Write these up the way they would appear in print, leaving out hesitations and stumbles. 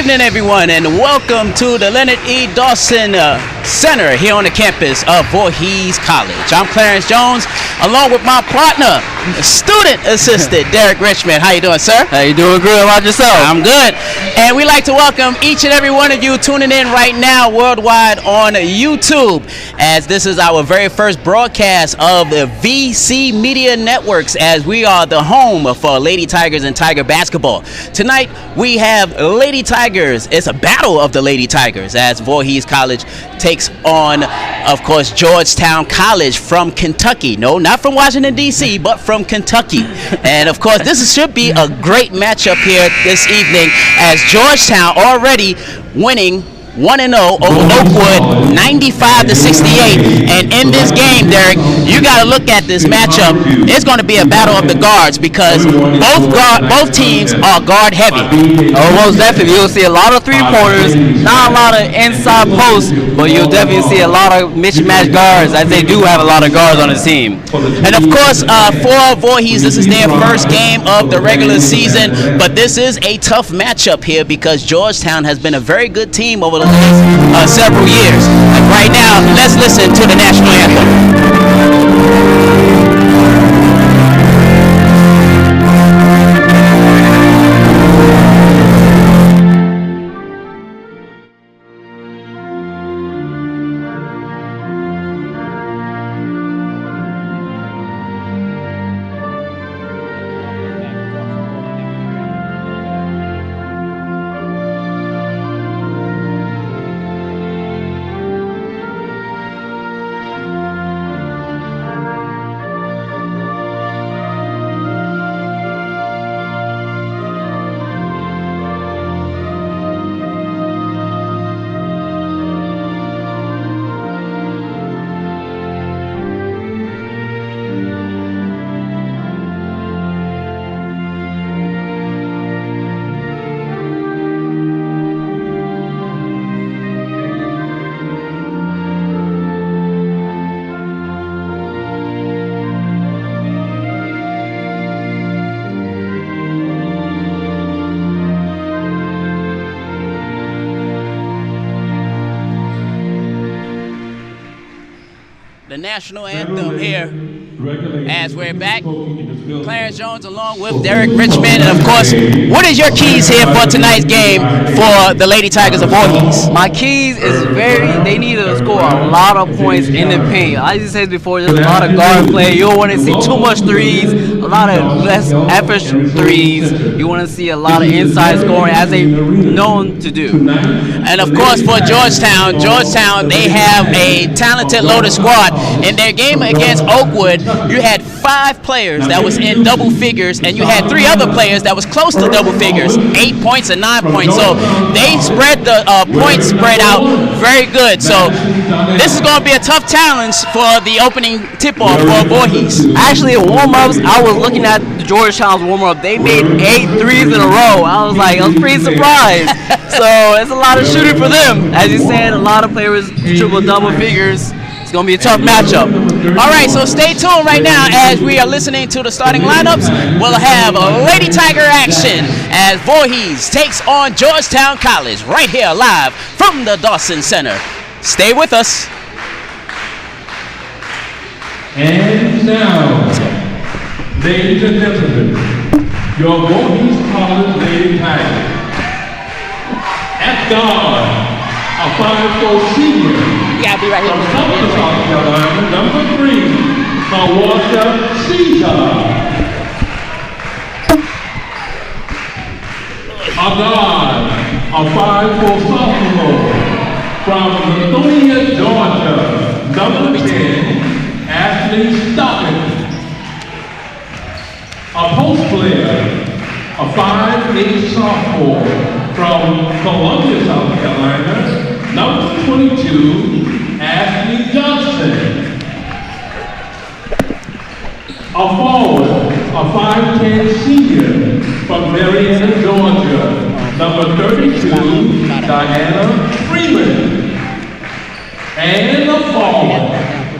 evening, everyone, and welcome to the Leonard E. Dawson Center here on the campus of Voorhees College. I'm Clarence Jones, along with my partner, student assistant Derek Richmond. How you doing, sir? How you doing? Good. How about yourself? I'm good. And we'd like to welcome each and every one of you tuning in right now worldwide on YouTube, as this is our very first broadcast of the VC Media Networks, as we are the home for Lady Tigers and Tiger basketball. Tonight, we have Lady Tigers. It's a battle of the Lady Tigers, as Voorhees College takes on, of course, Georgetown College from Kentucky. No, not from Washington, D.C., but from Kentucky. And, of course, this should be a great matchup here this evening, as Georgetown already winning 1-0 over Oakwood, 95-68. And in this game, Derek, you got to look at this matchup. It's going to be a battle of the guards, because both teams are guard heavy. Oh, most definitely. You'll see a lot of three-pointers, not a lot of inside posts, but you'll definitely see a lot of mismatched guards, as they do have a lot of guards on the team. And, of course, for Voorhees, this is their first game of the regular season, but this is a tough matchup here, because Georgetown has been a very good team over the last several years. And right now, let's listen to the national anthem. The national anthem here, as we're back. Clarence Jones along with Derek Richmond. And, of course, what is your keys here for tonight's game for the Lady Tigers of Voorhees? My keys is they need to score a lot of points in the paint. I just said before, there's a lot of guard play. You don't want to see too much threes, a lot of less effort threes. You want to see a lot of inside scoring, as they're known to do. And, of course, for Georgetown, they have a talented loaded squad. In their game against Oakwood, you had 5 players that was in double figures, and you had 3 other players that was close to double figures, 8 points and 9 points. So they spread the points spread out very good. So this is going to be a tough challenge for the opening tip-off for Voorhees. Actually, in warm-ups, I was looking at the Georgetown's warm-up. They made 8 threes in a row. I was pretty surprised. So it's a lot of shooting for them. As you said, a lot of players triple double figures. It's going to be a tough matchup. All right, so stay tuned right now as we are listening to the starting lineups. We'll have Lady Tiger action as Voorhees takes on Georgetown College right here live from the Dawson Center. Stay with us. And now, ladies and gentlemen, your Voorhees College Lady Tigers. At guard, a 5'4" senior. Yeah, I'll be right here. From South Carolina, number 3, Marsha Caesar. A guard, a 5'4" sophomore from Lithonia, Georgia, number 10, Ashley Stockton. A post player, a 5'8" sophomore from Columbia, South Carolina, number 22, Ashley Johnson. A forward, a 5'10" senior from Marietta, Georgia, number 32, Diana Freeman. And a forward,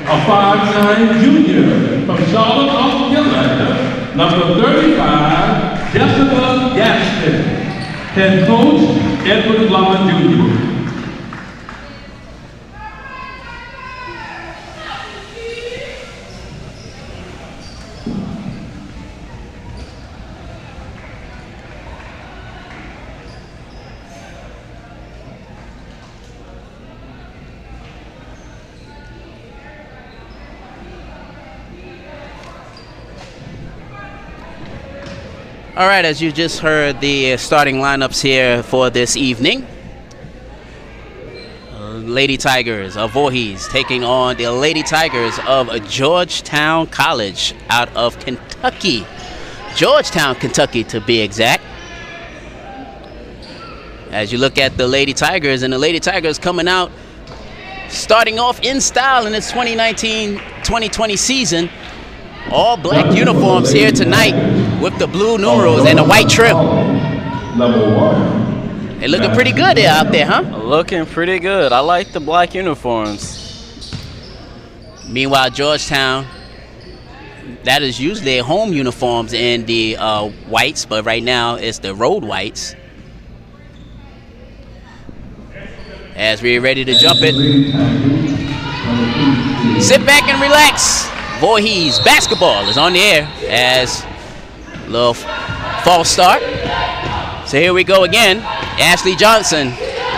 a 5'9" junior from Charlotte, North Carolina, number 35, Jessica Gaston. Head coach, Edward Blummer Jr. All right, as you just heard the starting lineups here for this evening. Lady Tigers of Voorhees taking on the Lady Tigers of Georgetown College out of Kentucky. Georgetown, Kentucky to be exact. As you look at the Lady Tigers, and the Lady Tigers coming out, starting off in style in this 2019-2020 season. All black uniforms here tonight with the blue numerals and the white trim. They're looking pretty good out there, huh? Looking pretty good. I like the black uniforms. Meanwhile, Georgetown, that is usually their home uniforms in the whites, but right now it's the road whites. As we're ready to jump it. Sit back and relax. Voorhees basketball is on the air as a little false start. So here we go again. Ashley Johnson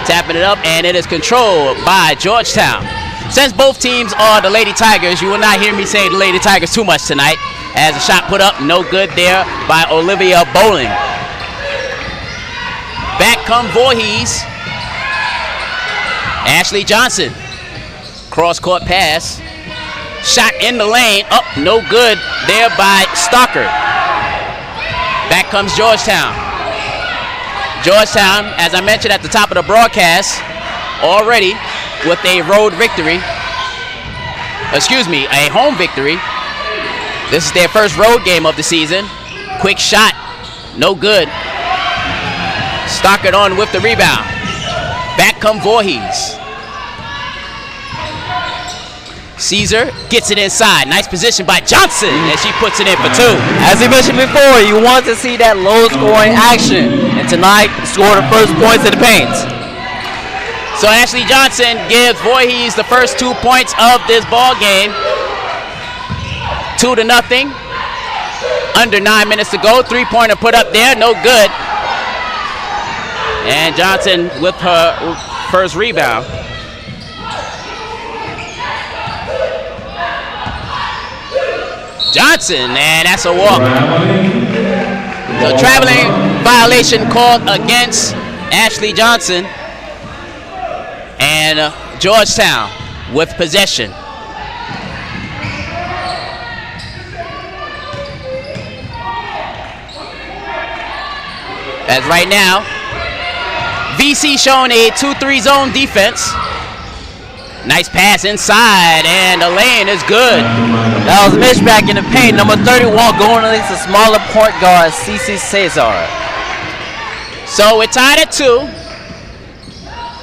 tapping it up, and it is controlled by Georgetown. Since both teams are the Lady Tigers, you will not hear me say the Lady Tigers too much tonight. As a shot put up, no good there by Olivia Bowling. Back come Voorhees. Ashley Johnson. Cross-court pass. Shot in the lane, up, no good there by Stockard. Back comes Georgetown. Georgetown, as I mentioned at the top of the broadcast, already with a road victory. Excuse me, a home victory. This is their first road game of the season. Quick shot, no good. Stockard on with the rebound. Back come Voorhees. Caesar gets it inside. Nice position by Johnson as she puts it in for two. As we mentioned before, you want to see that low-scoring action. And tonight, scored the first points in the paint. So Ashley Johnson gives Voorhees the first 2 points of this ball game. 2-0. Under 9 minutes to go. Three-pointer put up there, no good. And Johnson with her first rebound. Johnson, and that's a walk. So traveling violation called against Ashley Johnson, and Georgetown with possession. As right now, VC showing a 2-3 zone defense. Nice pass inside, and the lane is good. That was Mitch back in the paint. Number 31 going against the smaller point guard, CC Cesar. So we're tied at 2.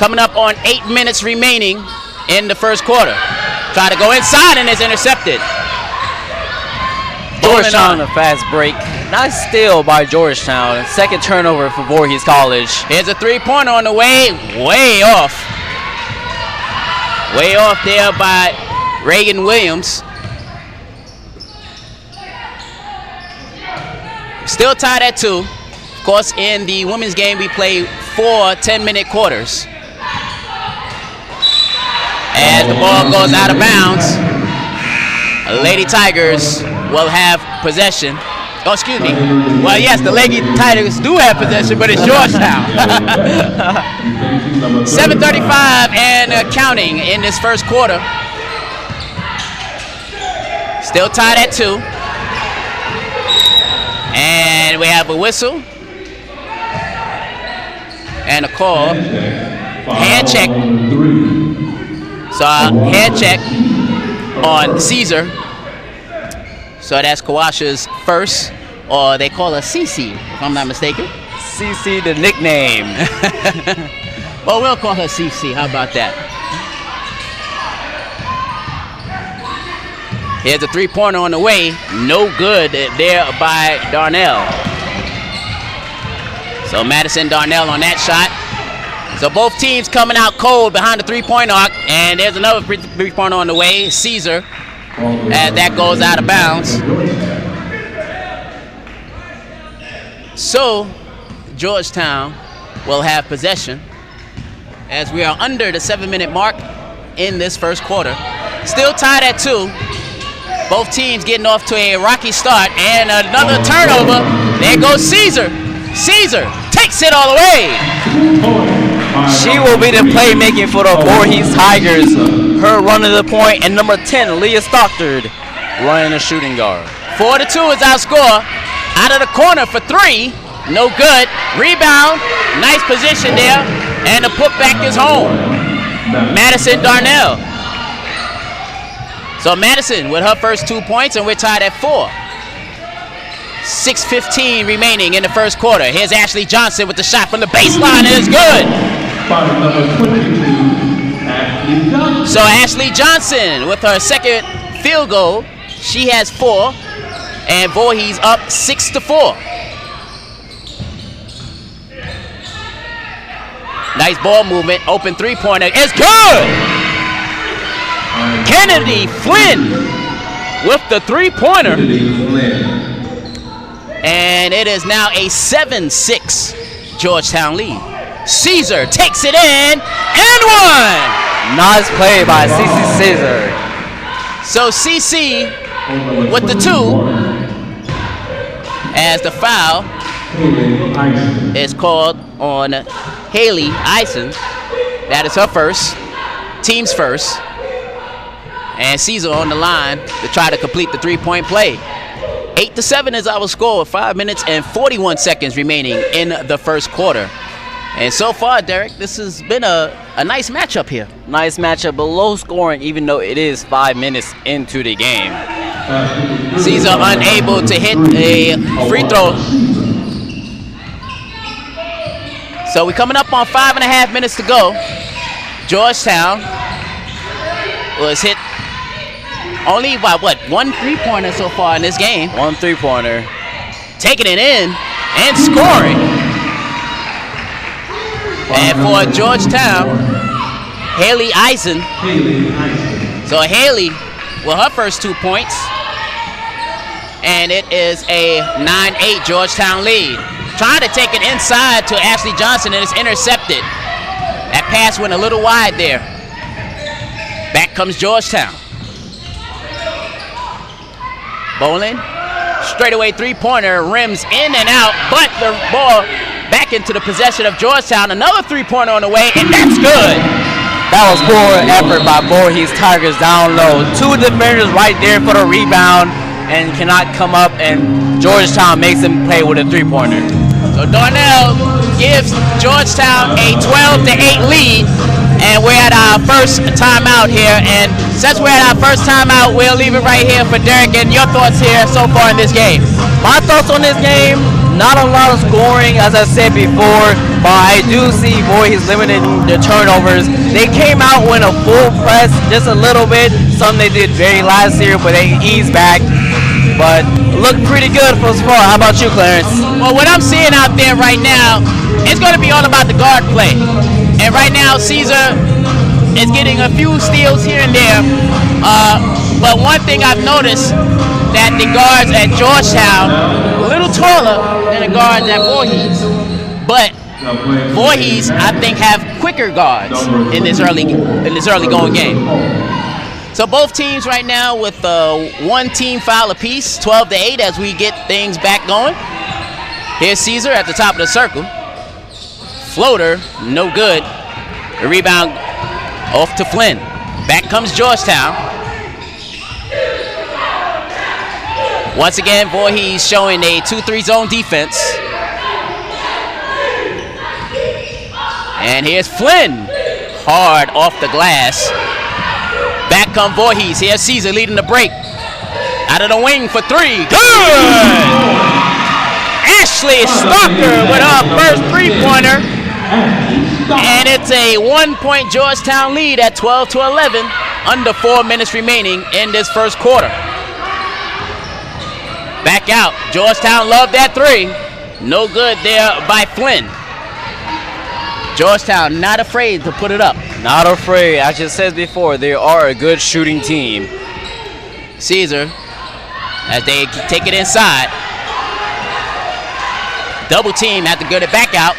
Coming up on 8 minutes remaining in the first quarter. Try to go inside, and it's intercepted. Georgetown, a fast break. Nice steal by Georgetown. Second turnover for Voorhees College. Here's a three-pointer on the way. Way off. Way off there by Reagan Williams. Still tied at 2. Of course, in the women's game, we play 4 10-minute quarters. As the ball goes out of bounds, Lady Tigers will have possession. Oh, excuse me. Well, yes, the Lady Tigers do have possession, but it's Georgetown. 7:35 and counting in this first quarter. Still tied at 2. And we have a whistle. And a call. Hand check. So hand check on Caesar. So that's Kawasha's first, or they call her CC, if I'm not mistaken. CC, the nickname. Well, we'll call her CC. How about that? Here's a three-pointer on the way. No good there by Darnell. So Madison Darnell on that shot. So both teams coming out cold behind the three-point arc, and there's another three-pointer on the way, Caesar, as that goes out of bounds. So Georgetown will have possession as we are under the 7-minute mark in this first quarter. Still tied at 2. Both teams getting off to a rocky start, and another turnover. There goes Caesar. Caesar takes it all the way. She will be the playmaking for the Voorhees Tigers. Her running the point, and number 10, Leah Stockard, running the shooting guard. 4-2 is our score. Out of the corner for 3. No good. Rebound. Nice position there. And the putback is home. Madison Darnell. So Madison with her first 2 points, and we're tied at 4. 6:15 remaining in the first quarter. Here's Ashley Johnson with the shot from the baseline, and it's good. So Ashley Johnson with her second field goal. She has 4, and Voorhees up 6-4. Nice ball movement. Open three-pointer. It's good. Kennedy Flynn with the three-pointer. And it is now a 7-6 Georgetown lead. Caesar takes it in and one. Nice play by CC Caesar. So CC with the 2 as the foul is called on Haley Eisen. That is her first, team's first. And Caesar on the line to try to complete the three-point play. 8-7 is our score with 5 minutes and 41 seconds remaining in the first quarter. And so far, Derek, this has been a nice matchup here. Nice matchup, but low scoring, even though it is 5 minutes into the game. Caesar unable to hit a free throw. So we're coming up on 5.5 minutes to go. Georgetown was hit only by one three-pointer so far in this game. One three-pointer. Taking it in and scoring. And for Georgetown, Haley Eisen. So Haley with her first 2 points. And it is a 9-8 Georgetown lead. Trying to take it inside to Ashley Johnson, and it's intercepted. That pass went a little wide there. Back comes Georgetown. Bowling, straightaway three-pointer, rims in and out, but the ball back into the possession of Georgetown. Another three-pointer on the way, and that's good. That was poor effort by Voorhees Tigers down low. 2 defenders right there for the rebound and cannot come up, and Georgetown makes them play with a three-pointer. So Darnell gives Georgetown a 12-8 lead, and we're at our first timeout here. And since we're at our first timeout, we'll leave it right here for Derek. And your thoughts here so far in this game? My thoughts on this game, not a lot of scoring, as I said before, but I do see Voorhees limiting the turnovers. They came out with a full press just a little bit, something they did very last year, but they eased back. But looked pretty good for the sport. How about you, Clarence? Well, what I'm seeing out there right now, it's going to be all about the guard play. And right now, Caesar is getting a few steals here and there. But one thing I've noticed, that the guards at Georgetown a little taller than the guards at Voorhees. But Voorhees, I think, have quicker guards in this early going game. So both teams right now with one team foul apiece, 12-8 as we get things back going. Here's Caesar at the top of the circle. Floater, no good. The rebound off to Flynn. Back comes Georgetown. Once again, Voorhees showing a 2-3 zone defense. And here's Flynn, hard off the glass. Back come Voorhees. Here's Caesar leading the break. Out of the wing for 3. Good! Ashley Stocker with her first three-pointer. And it's a 1-point Georgetown lead at 12-11. Under 4 minutes remaining in this first quarter. Back out. Georgetown loved that 3. No good there by Flynn. Georgetown not afraid to put it up. Not afraid. As it says before, they are a good shooting team. Caesar, as they take it inside. Double team, have to get it back out.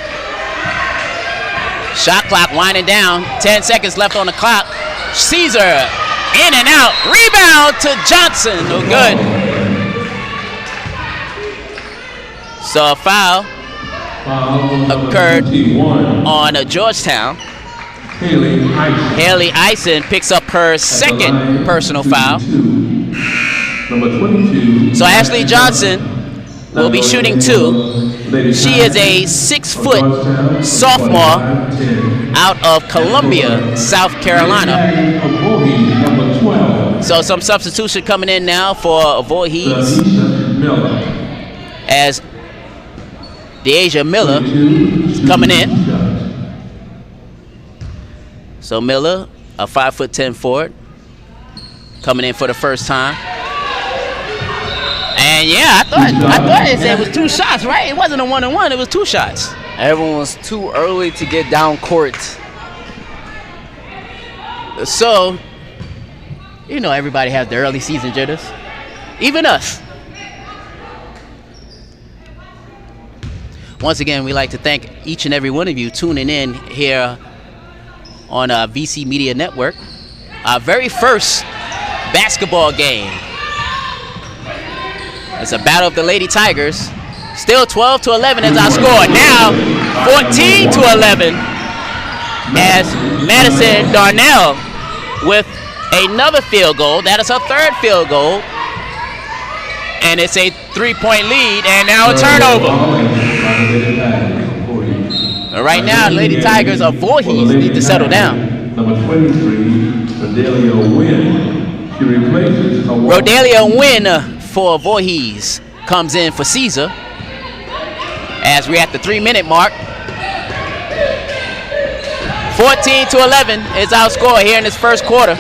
Shot clock winding down. 10 seconds left on the clock. Caesar in and out. Rebound to Johnson. No good. So a foul occurred on Georgetown. Haley Eisen picks up her second personal foul. So Ashley Johnson will be shooting 2. She is a 6-foot sophomore out of Columbia, South Carolina. So some substitution coming in now for Voorhees as Deasia Miller is coming in. So Miller, a 5'10" forward, coming in for the first time. And yeah, I thought they said it was 2 shots, right? It wasn't a 1-on-1, it was 2 shots. Everyone was too early to get down court. So, you know, everybody has their early season jitters. Even us. Once again, we'd like to thank each and every one of you tuning in here on VC Media Network. Our very first basketball game. It's a battle of the Lady Tigers. Still 12-11 is our score. Now 14-11 as Madison Darnell with another field goal. That is her 3rd field goal. And it's a 3-point lead, and now a turnover. Right now, Lady Tigers of Voorhees need to settle down. Number 23, Rodelia Wynn. She replaces Rodelia Wynn for Voorhees comes in for Caesar as we're at the 3-minute mark. 14-11 is our score here in this first quarter.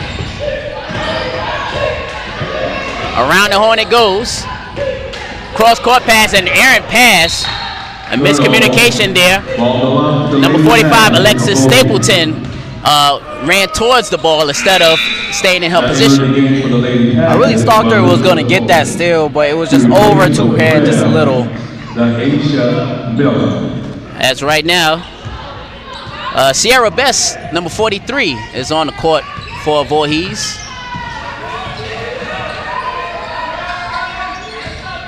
Around the horn it goes. Cross-court pass and errant pass. A miscommunication there. Number 45, Alexis Stapleton, ran towards the ball instead of staying in her position. I really thought her was going to get that steal, but it was just over to her just a little. As right now, Sierra Best, number 43, is on the court for Voorhees.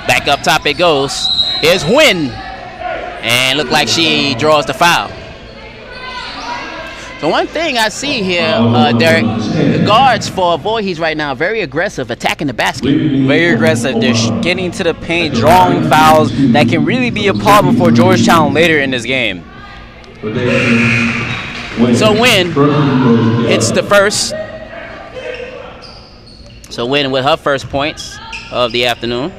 Back up top it goes. Here's Wynn. And look like she draws the foul. So one thing I see here, Derek, the guards for Voorhees right now very aggressive, attacking the basket. Very aggressive. They're getting to the paint, drawing fouls that can really be a problem for Georgetown later in this game. So Wynn hits the first. So Wynn with her first points of the afternoon,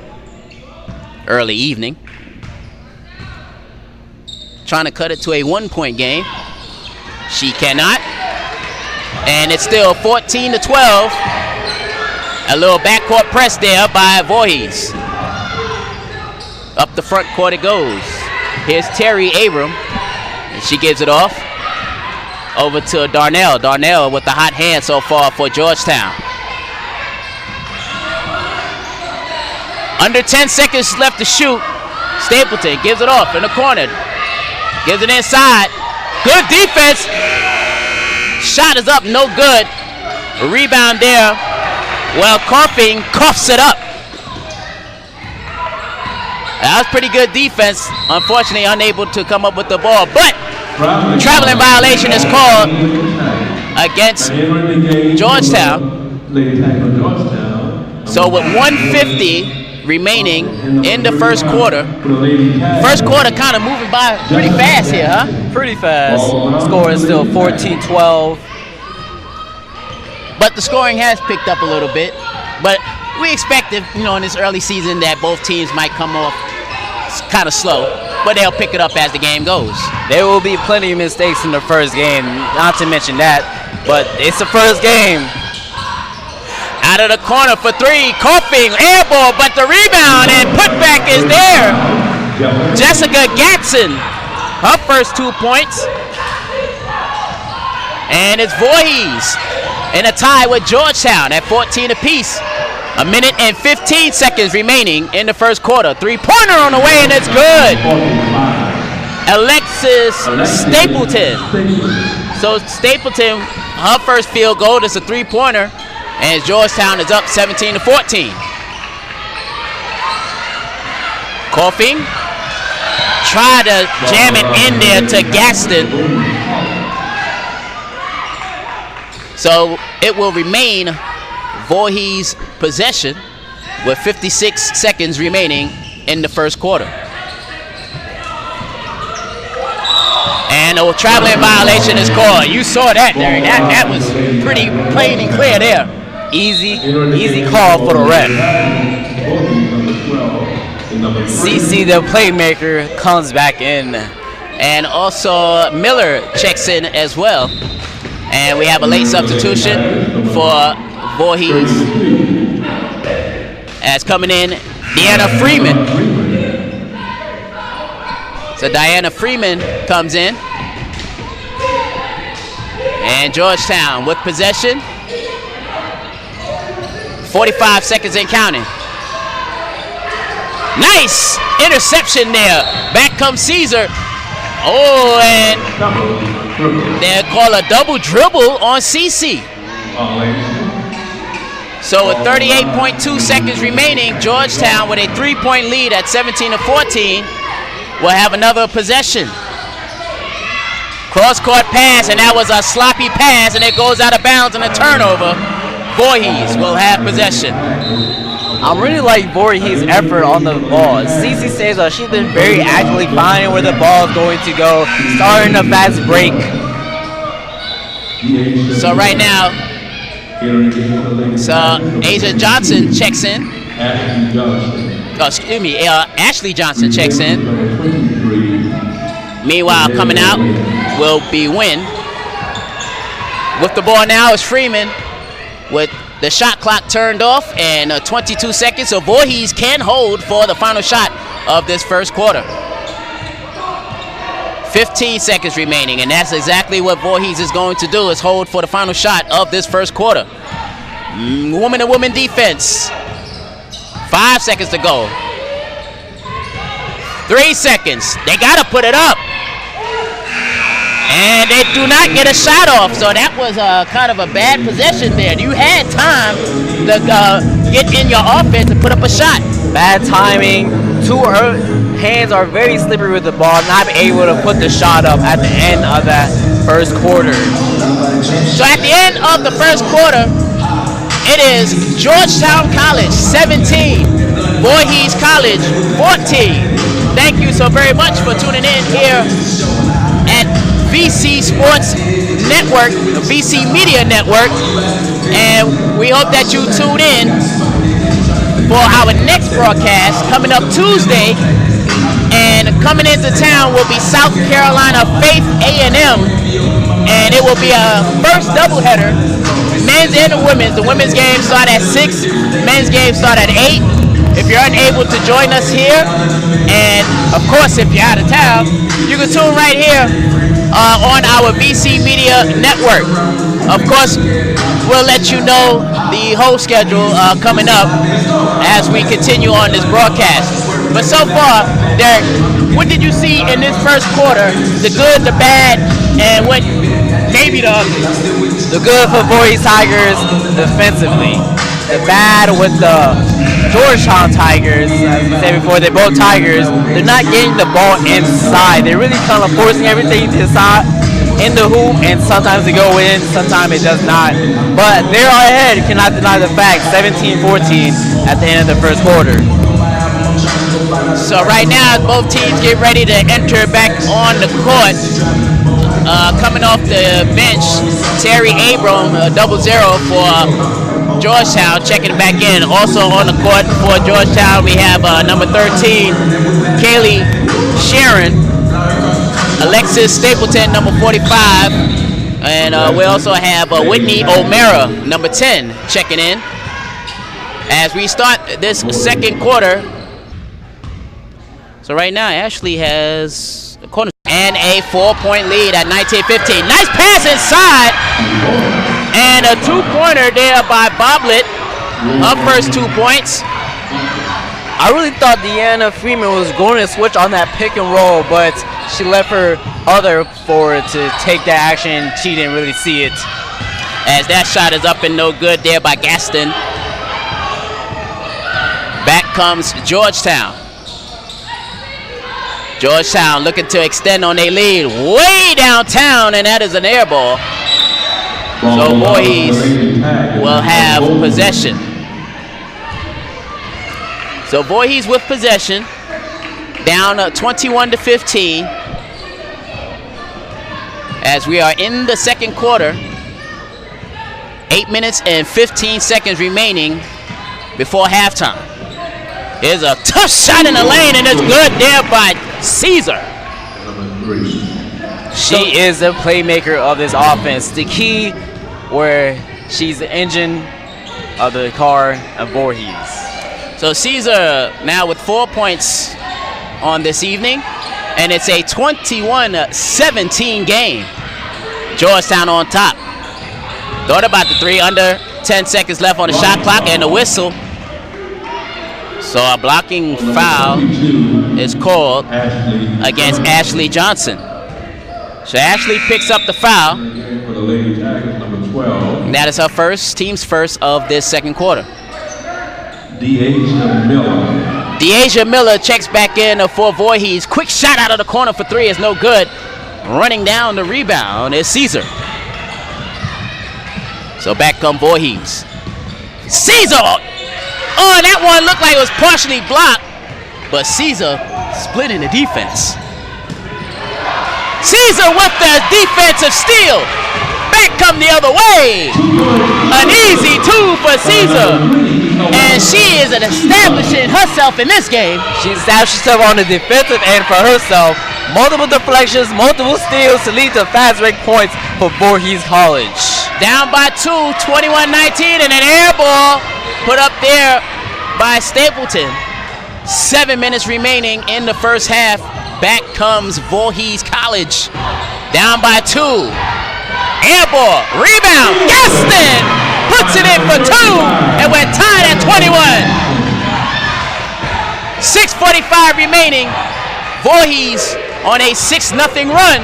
early evening. Trying to cut it to a 1-point game. She cannot. And it's still 14-12. A little backcourt press there by Voorhees. Up the front court it goes. Here's Terry Abram. And she gives it off. Over to Darnell. Darnell with the hot hand so far for Georgetown. Under 10 seconds left to shoot. Stapleton gives it off in the corner. Gives it inside. Good defense. Shot is up, no good. A rebound there. Well, Carping coughs it up. That was pretty good defense. Unfortunately, unable to come up with the ball. But traveling violation is called against Georgetown. So with 1:50 remaining in the first quarter. First quarter kind of moving by pretty fast here, huh? Pretty fast. Score is still 14-12. But the scoring has picked up a little bit. But we expected, in this early season that both teams might come off kind of slow. But they'll pick it up as the game goes. There will be plenty of mistakes in the first game, not to mention that. But it's the first game. Out of the corner for 3, Coughing, air ball, but the rebound and putback is there Jessica Gatson, her first 2 points. And it's Voorhees in a tie with Georgetown at 14 apiece. 1 minute and 15 seconds remaining in the first quarter. 3-pointer on the way, and it's good. Alexis Stapleton. So Stapleton, her first field goal is a 3-pointer, and Georgetown is up 17-14. Coughing. Try to jam it in there to Gaston. So it will remain Voorhees possession with 56 seconds remaining in the first quarter. And a traveling violation is called. You saw that, Derek. That was pretty plain and clear there. Easy call for the ref. CC, the playmaker, comes back in. And also Miller checks in as well. And we have a late substitution for Voorhees. As coming in, Deanna Freeman. So Diana Freeman comes in. And Georgetown with possession. 45 seconds and counting. Nice interception there. Back comes Caesar. Oh, and they call a double dribble on CC. So with 38.2 seconds remaining, Georgetown with a 3-point lead at 17-14 will have another possession. Cross-court pass, and that was a sloppy pass, and it goes out of bounds and a turnover. Voorhees will have possession. I really like Voorhees' effort on the ball. CC says she's been very actively finding where the ball is going to go, starting a fast break. So right now, Asia Johnson checks in. Ashley Johnson checks in. Meanwhile, coming out will be Wynn. With the ball now is Freeman with the shot clock turned off and 22 seconds, so Voorhees can hold for the final shot of this first quarter. 15 seconds remaining, and that's exactly what Voorhees is going to do, is hold for the final shot of this first quarter. Woman-to-woman defense. 5 seconds to go. 3 seconds. They got to put it up. And they do not get a shot off, so that was kind of a bad possession there. You had time to get in your offense and put up a shot. Bad timing. Hands are very slippery with the ball, not able to put the shot up at the end of that first quarter. So at the end of the first quarter, it is Georgetown College 17, Voorhees College 14. Thank you so very much for tuning in here at VC Sports Network, VC Media Network, and we hope that you tune in for our next broadcast coming up Tuesday. And coming into town will be South Carolina Faith A&M, and it will be a first doubleheader, men's and the women's. The women's game start at 6, men's game start at 8. If you're unable to join us here, and of course if you're out of town, you can tune right here on our VC Media Network. Of course, we'll let you know the whole schedule coming up as we continue on this broadcast. But so far, Derek, what did you see in this first quarter? The good, the bad, and what maybe the ugly? The good for Voorhees Tigers defensively. The bad with the Georgetown Tigers, as we said before, they're both Tigers. They're not getting the ball inside. They're really kind of forcing everything to inside in the hoop, and sometimes they go in, sometimes it does not. But they're ahead, cannot deny the fact, 17-14 at the end of the first quarter. So right now, both teams get ready to enter back on the court. Coming off the bench, Terry Abram, 0-0 for Georgetown, checking back in. Also on the court for Georgetown, we have number 13, Kaylee Sharon, Alexis Stapleton, number 45, and we also have Whitney O'Mara, number 10, checking in. As we start this second quarter, So right now, Ashley has a corner and a 4-point lead at 19-15. Nice pass inside, and a 2-pointer there by Boblet. Her first 2 points. I really thought Deanna Freeman was going to switch on that pick and roll, but she left her other forward to take that action. She didn't really see it. As that shot is up and no good there by Gaston. Back comes Georgetown. Georgetown looking to extend on their lead way downtown, and that is an air ball. So Voorhees will have possession. So Voorhees with possession, down 21-15 as we are in the second quarter. 8 minutes and 15 seconds remaining before halftime. Here's a tough shot in the lane, and it's good there by Caesar. She is the playmaker of this offense. The key where she's the engine of the car of Voorhees. So Caesar now with 4 points on this evening, and it's a 21-17 game. Georgetown on top. Thought about the three, under 10 seconds left on the shot clock, and the whistle. So a blocking foul is called against Ashley Johnson. So Ashley picks up the foul. And that is her first, team's first of this second quarter. Deasia Miller checks back in for Voorhees. Quick shot out of the corner for three is no good. Running down the rebound is Caesar. So back come Voorhees. Caesar! Oh, that one looked like it was partially blocked, but Caesar splitting the defense. Caesar with the defensive steal. Back come the other way. An easy two for Caesar. And she is establishing herself in this game. She established herself on the defensive end for herself. Multiple deflections, multiple steals to lead to fast break points for Voorhees College. Down by 2, 21-19, and an air ball put up there by Stapleton. 7 minutes remaining in the first half. Back comes Voorhees College. Down by 2. Air ball, rebound, Gaston puts it in for 2, and we're tied at 21. 6:45 remaining. Voorhees on a 6-0 run.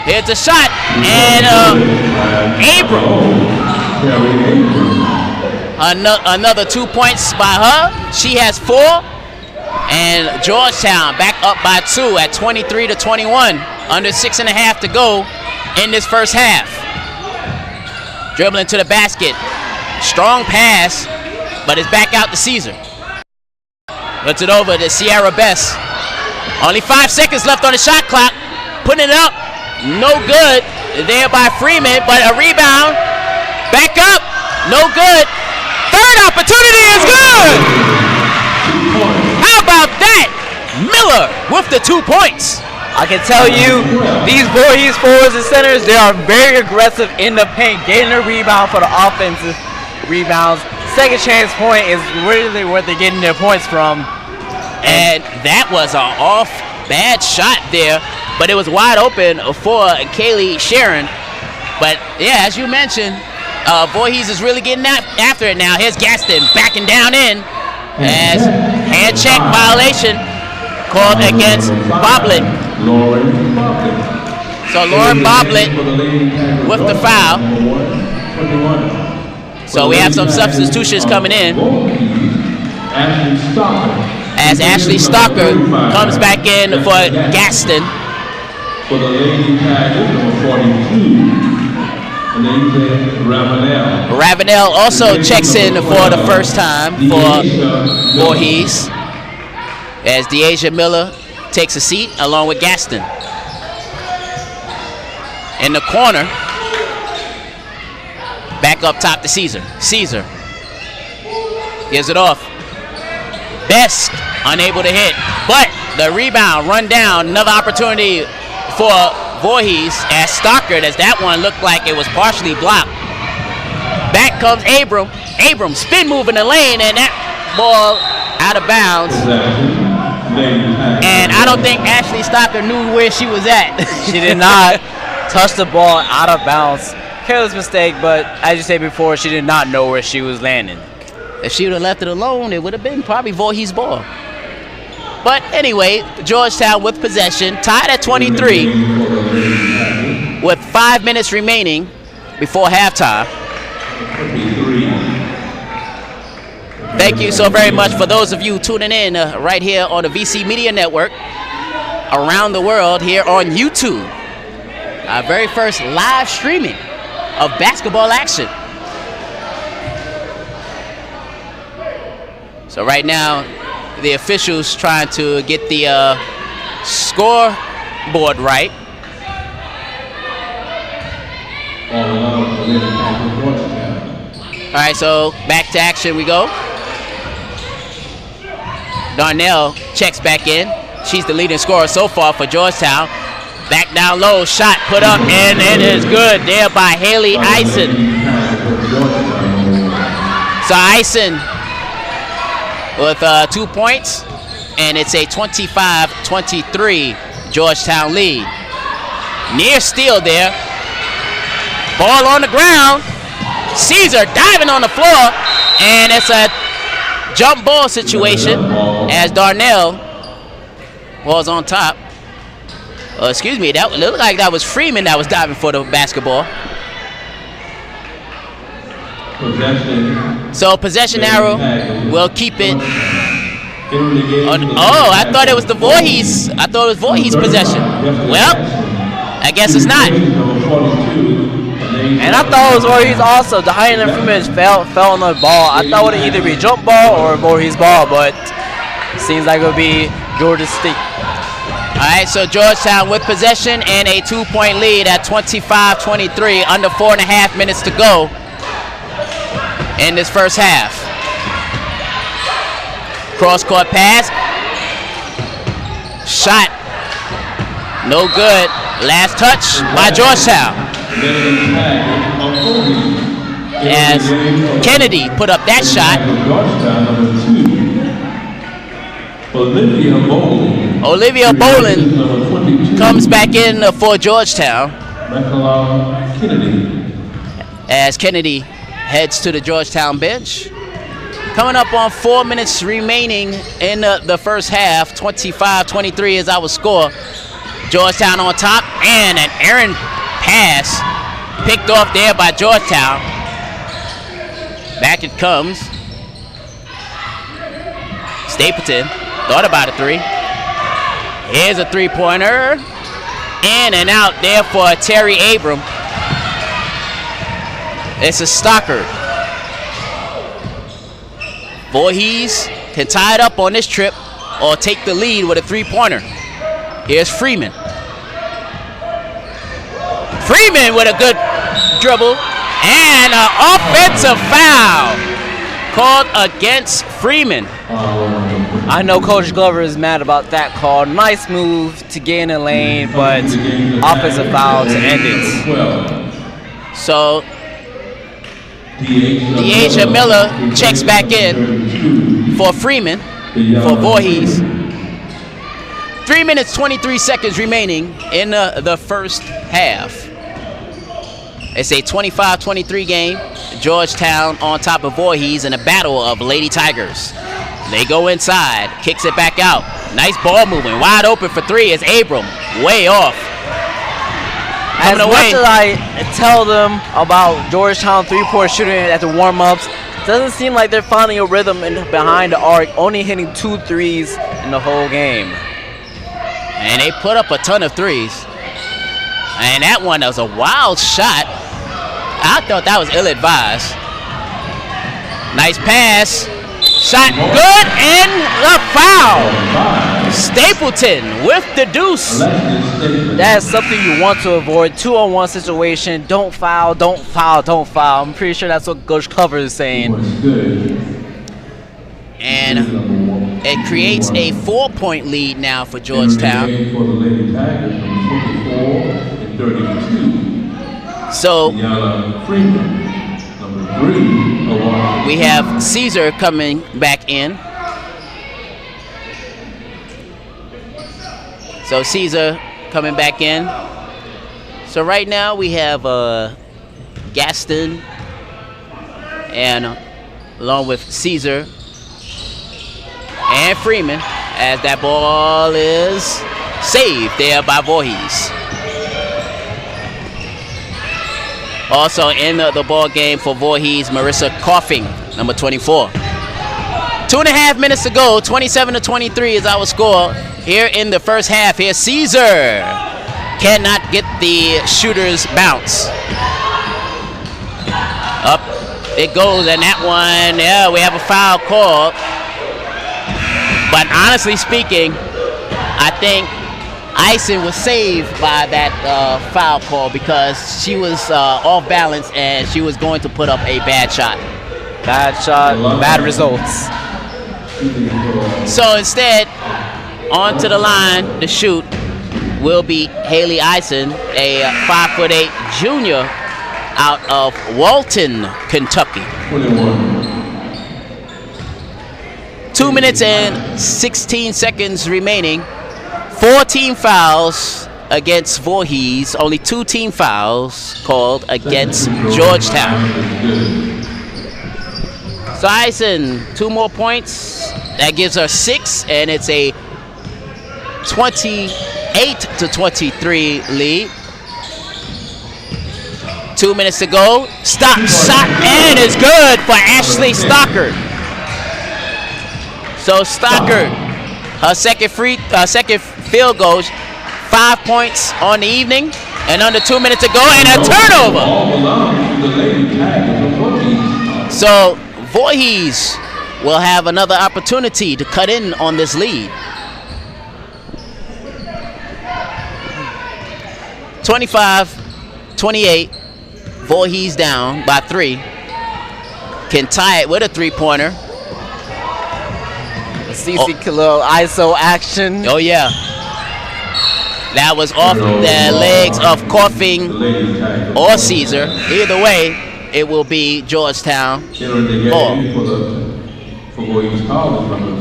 Here's a shot, and Abram. Another 2 points by her. She has 4. And Georgetown back up by 2 at 23-21. Under 6.5 to go in this first half. Dribbling to the basket. Strong pass, but it's back out to Caesar. Puts it over to Sierra Best. Only 5 seconds left on the shot clock. Putting it up. No good. There by Freeman, but a rebound. Back up. No good. Third opportunity is good. How about that? Miller with the 2 points. I can tell you, these Voorhees forwards and centers, they are very aggressive in the paint, getting a rebound for the offensive rebounds. Second chance point is really where they're getting their points from. And that was an off bad shot there, but it was wide open for Kaylee Sharon. But yeah, as you mentioned, Voorhees is really getting after it now. Here's Gaston backing down in as hand check violation called against Boblet. So Lauren Boblet with the foul. So we have some substitutions coming in as Ashley Stalker comes back in for Gaston. For the lady tag is number 42. And then Ravenel. Ravenel also checks in for the first time for Voorhees as Deasia Miller takes a seat along with Gaston. In the corner, back up top to Caesar. Caesar gives it off. Best unable to hit, but the rebound run down. Another opportunity for Voorhees as Stockard, as that one looked like it was partially blocked. Back comes Abram. Abram spin move in the lane, and that ball out of bounds. And I don't think Ashley Stocker knew where she was at. She did not touch the ball out of bounds. Careless mistake, but as you said before, she did not know where she was landing. If she would have left it alone, it would have been probably Voorhees' ball. But anyway, Georgetown with possession, tied at 23 with 5 minutes remaining before halftime. Thank you so very much for those of you tuning in right here on the VC Media Network around the world here on YouTube. Our very first live streaming of basketball action. So right now, the officials trying to get the scoreboard right. All right, so back to action we go. Darnell checks back in. She's the leading scorer so far for Georgetown. Back down low, shot put up, and it is good there by Haley Eisen. So Eisen with 2 points, and it's a 25-23 Georgetown lead. Near steal there. Ball on the ground. Caesar diving on the floor, and it's a jump ball situation as Darnell was on top. Excuse me, that looked like that was Freeman that was diving for the basketball. So possession arrow will keep it. I thought it was the Voorhees. I thought it was Voorhees possession. Well, I guess it's not. And I thought it was Voorhees also. The high end Freeman fell on the ball. I thought it would either be jump ball or Voorhees ball, but it seems like it would be Georgia State. All right, so Georgetown with possession and a 2-point lead at 25-23, under 4.5 minutes to go in this first half. Cross-court pass. Shot. No good. Last touch by Georgetown. As Kennedy put up that shot. Olivia Bolin comes back in for Georgetown as Kennedy heads to the Georgetown bench. Coming up on 4 minutes remaining in the first half, 25-23 is our score. Georgetown on top, and an errant pass picked off there by Georgetown. Back it comes. Stapleton thought about a three. Here's a three-pointer. In and out there for Terry Abram. It's a Stocker. Voorhees can tie it up on this trip or take the lead with a three-pointer. Here's Freeman. Freeman with a good dribble. And an offensive foul called against Freeman. I know Coach Glover is mad about that call. Nice move to get in the lane, but offensive foul to end it. So Deasia Miller checks back in for Freeman for Voorhees. 3 minutes, 23 seconds remaining in the first half. It's a 25-23 game. Georgetown on top of Voorhees in a battle of Lady Tigers. They go inside, kicks it back out. Nice ball movement, wide open for three is Abram, way off. As much as I tell them about Georgetown three-point shooting at the warm-ups, doesn't seem like they're finding a rhythm behind the arc, only hitting 2 threes in the whole game. And they put up a ton of threes. And that one was a wild shot. I thought that was ill-advised. Nice pass. Shot good, and the foul. Stapleton with the deuce. That is something you want to avoid. 2-on-1 situation. Don't foul, don't foul, don't foul. I'm pretty sure that's what Coach Glover is saying. And it creates a 4-point lead now for Georgetown. So we have Caesar coming back in. So Caesar coming back in. So right now we have Gaston and along with Caesar and Freeman as that ball is saved there by Voorhees. Also in the ball game for Voorhees, Marissa Coughing, number 24. 2.5 minutes to go, 27-23 is our score here in the first half. Here's Caesar. Cannot get the shooter's bounce. Up it goes, and that one, yeah, we have a foul called. But honestly speaking, I think Ison was saved by that foul call because she was off balance and she was going to put up a bad shot. Bad shot, bad results. So instead, onto the line to shoot will be Haley Ison, a 5'8" junior out of Walton, Kentucky. 2 minutes and 16 seconds remaining. 4 team fouls against Voorhees. Only 2 team fouls called against Georgetown. So Ison, 2 more points. That gives her 6, and it's a 28-23 lead. 2 minutes to go. Stop, shot, and it's good for Ashley Stockard. So Stockard, her second field goal, 5 points on the evening, and under 2 minutes to go, and a turnover. So Voorhees will have another opportunity to cut in on this lead. 25-28, Voorhees down by 3. Can tie it with a 3-pointer. CC little ISO action. Oh yeah. That was off the legs of Coughing or Caesar. Either way, it will be Georgetown ball.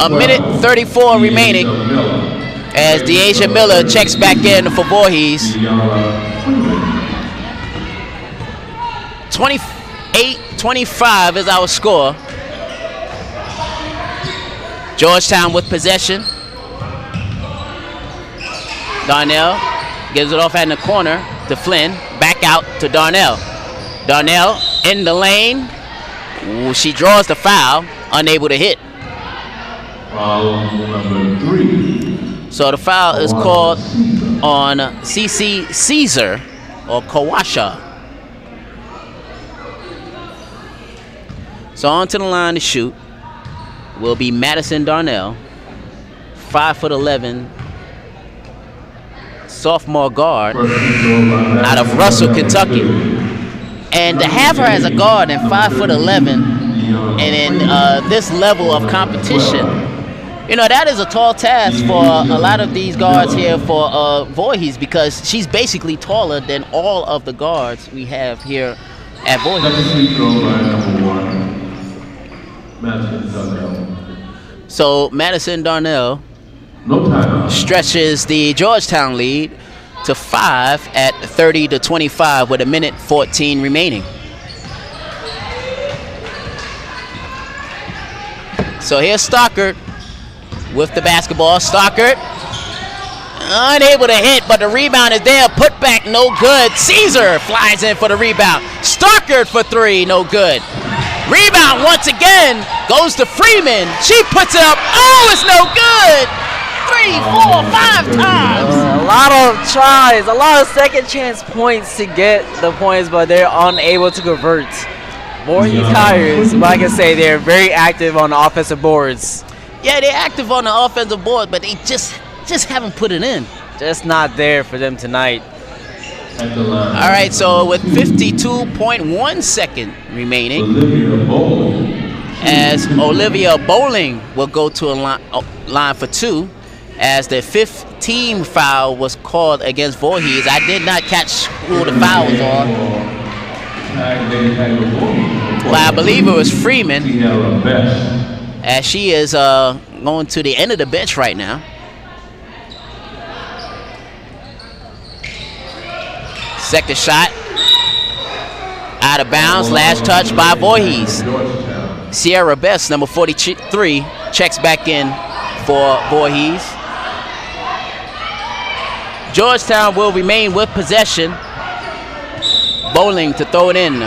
A minute 34 remaining as Deasia Miller checks back in for Voorhees. 28-25 is our score. Georgetown with possession. Darnell gives it off in the corner to Flynn. Back out to Darnell. Darnell in the lane. Ooh, she draws the foul, unable to hit. Foul number 3. So the foul is called on CC Caesar or Kawasha. So on to the line to shoot will be Madison Darnell, 5'11", sophomore guard out of Russell, Kentucky. And to have her as a guard and 5'11", and in this level of competition, you know, that is a tall task for a lot of these guards here for Voorhees, because she's basically taller than all of the guards we have here at Voorhees. So Madison Darnell stretches the Georgetown lead to 5 at 30-25 with a minute 14 remaining. So here's Stockard with the basketball. Stockard unable to hit, but the rebound is there. Put back, no good. Caesar flies in for the rebound. Stockard for 3, no good. Rebound once again goes to Freeman. She puts it up. Oh, it's no good. 3, 4, 5 times. A lot of tries, a lot of second chance points to get the points, but they're unable to convert. Voorhees Tigers, like I say, they're very active on the offensive boards. Yeah, they're active on the offensive board, but they just haven't put it in. Just not there for them tonight. All right, so with 52.1 second remaining, as Olivia Bowling will go to a line for 2, as the 5th team foul was called against Voorhees. I did not catch who the foul was on, but I believe it was Freeman, as she is going to the end of the bench right now. Second shot out of bounds. Last touch by Voorhees. Sierra Best, number 43, checks back in for Voorhees. Georgetown will remain with possession. Bowling to throw it in.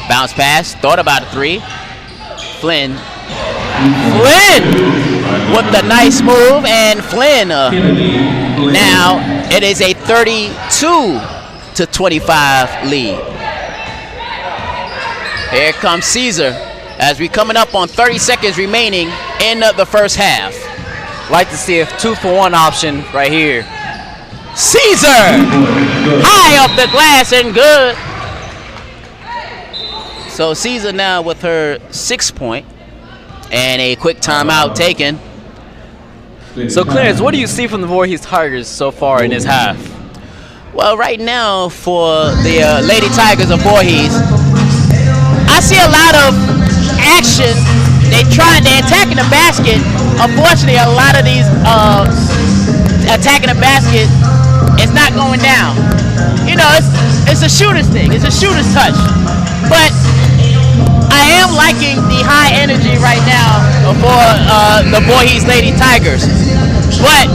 Bounce pass, thought about a three. Flynn with the nice move, and Flynn now it is a 32-25 lead. Here comes Caesar as we coming up on 30 seconds remaining in the first half. Like to see a 2-for-1 option right here. Caesar high off the glass and good. So Caesar now with her 6 point and a quick timeout taken. So Clarence, what do you see from the Voorhees Tigers so far in this half? Well, right now for the Lady Tigers of Voorhees, I see a lot of action. They're attacking the basket. Unfortunately, a lot of these attacking the basket is not going down. You know, it's a shooter's thing. It's a shooter's touch. But I am liking the high energy right now for the Voorhees Lady Tigers. But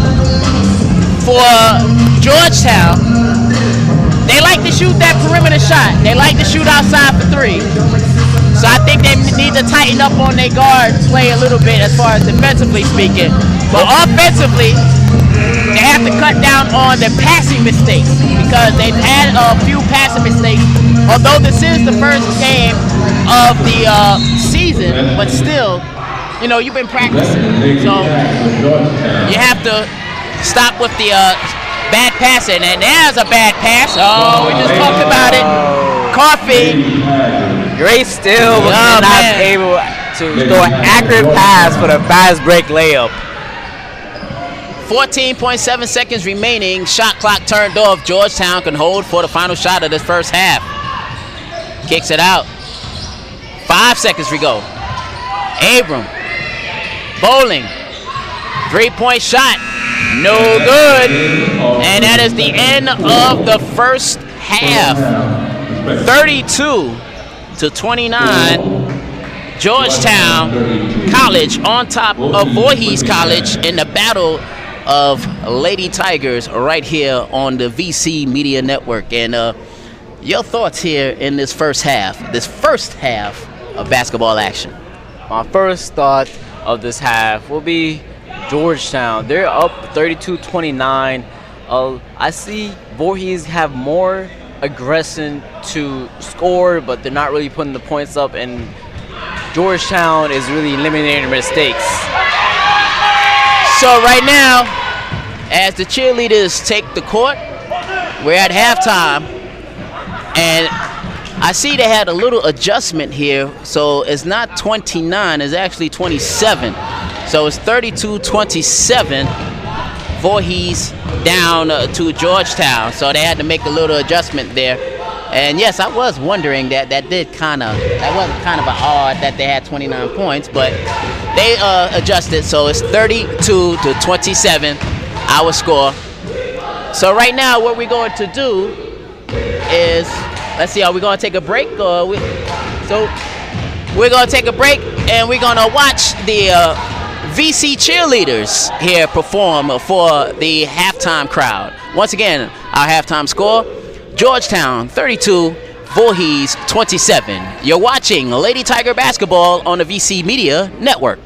for Georgetown, they like to shoot that perimeter shot. They like to shoot outside for three. So I think they need to tighten up on their guard play a little bit as far as defensively speaking. But offensively, they have to cut down on their passing mistakes because they've had a few passing mistakes. Although this is the first game of the season, but still, you know, you've been practicing. So you have to stop with the bad passing. And there's a bad pass. Oh, we just talked about it. Coffee. Great steal, but not able to throw an accurate pass for the fast break layup. 14.7 seconds remaining. Shot clock turned off. Georgetown can hold for the final shot of this first half. Kicks it out. 5 seconds we go. Abram. Bowling. 3-point shot. No good. And that is the end of the first half. 32-29. Georgetown College on top of Voorhees College in the battle of Lady Tigers right here on the VC Media Network. And your thoughts here in this first half of basketball action? My first thought of this half will be Georgetown. They're up 32-29. I see Voorhees have more aggression to score, but they're not really putting the points up, and Georgetown is really eliminating mistakes. So right now, as the cheerleaders take the court, we're at halftime, and I see they had a little adjustment here, so it's not 29, it's actually 27. So it's 32-27. Voorhees down to Georgetown, so they had to make a little adjustment there. And yes, I was wondering that was kind of an odd that they had 29 points, but they adjusted, so it's 32-27, our score. So right now, what we're going to do is, let's see, are we going to take a break? So we're going to take a break, and we're going to watch the VC cheerleaders here perform for the halftime crowd. Once again, our halftime score, Georgetown 32, Voorhees 27. You're watching Lady Tiger Basketball on the VC Media Network.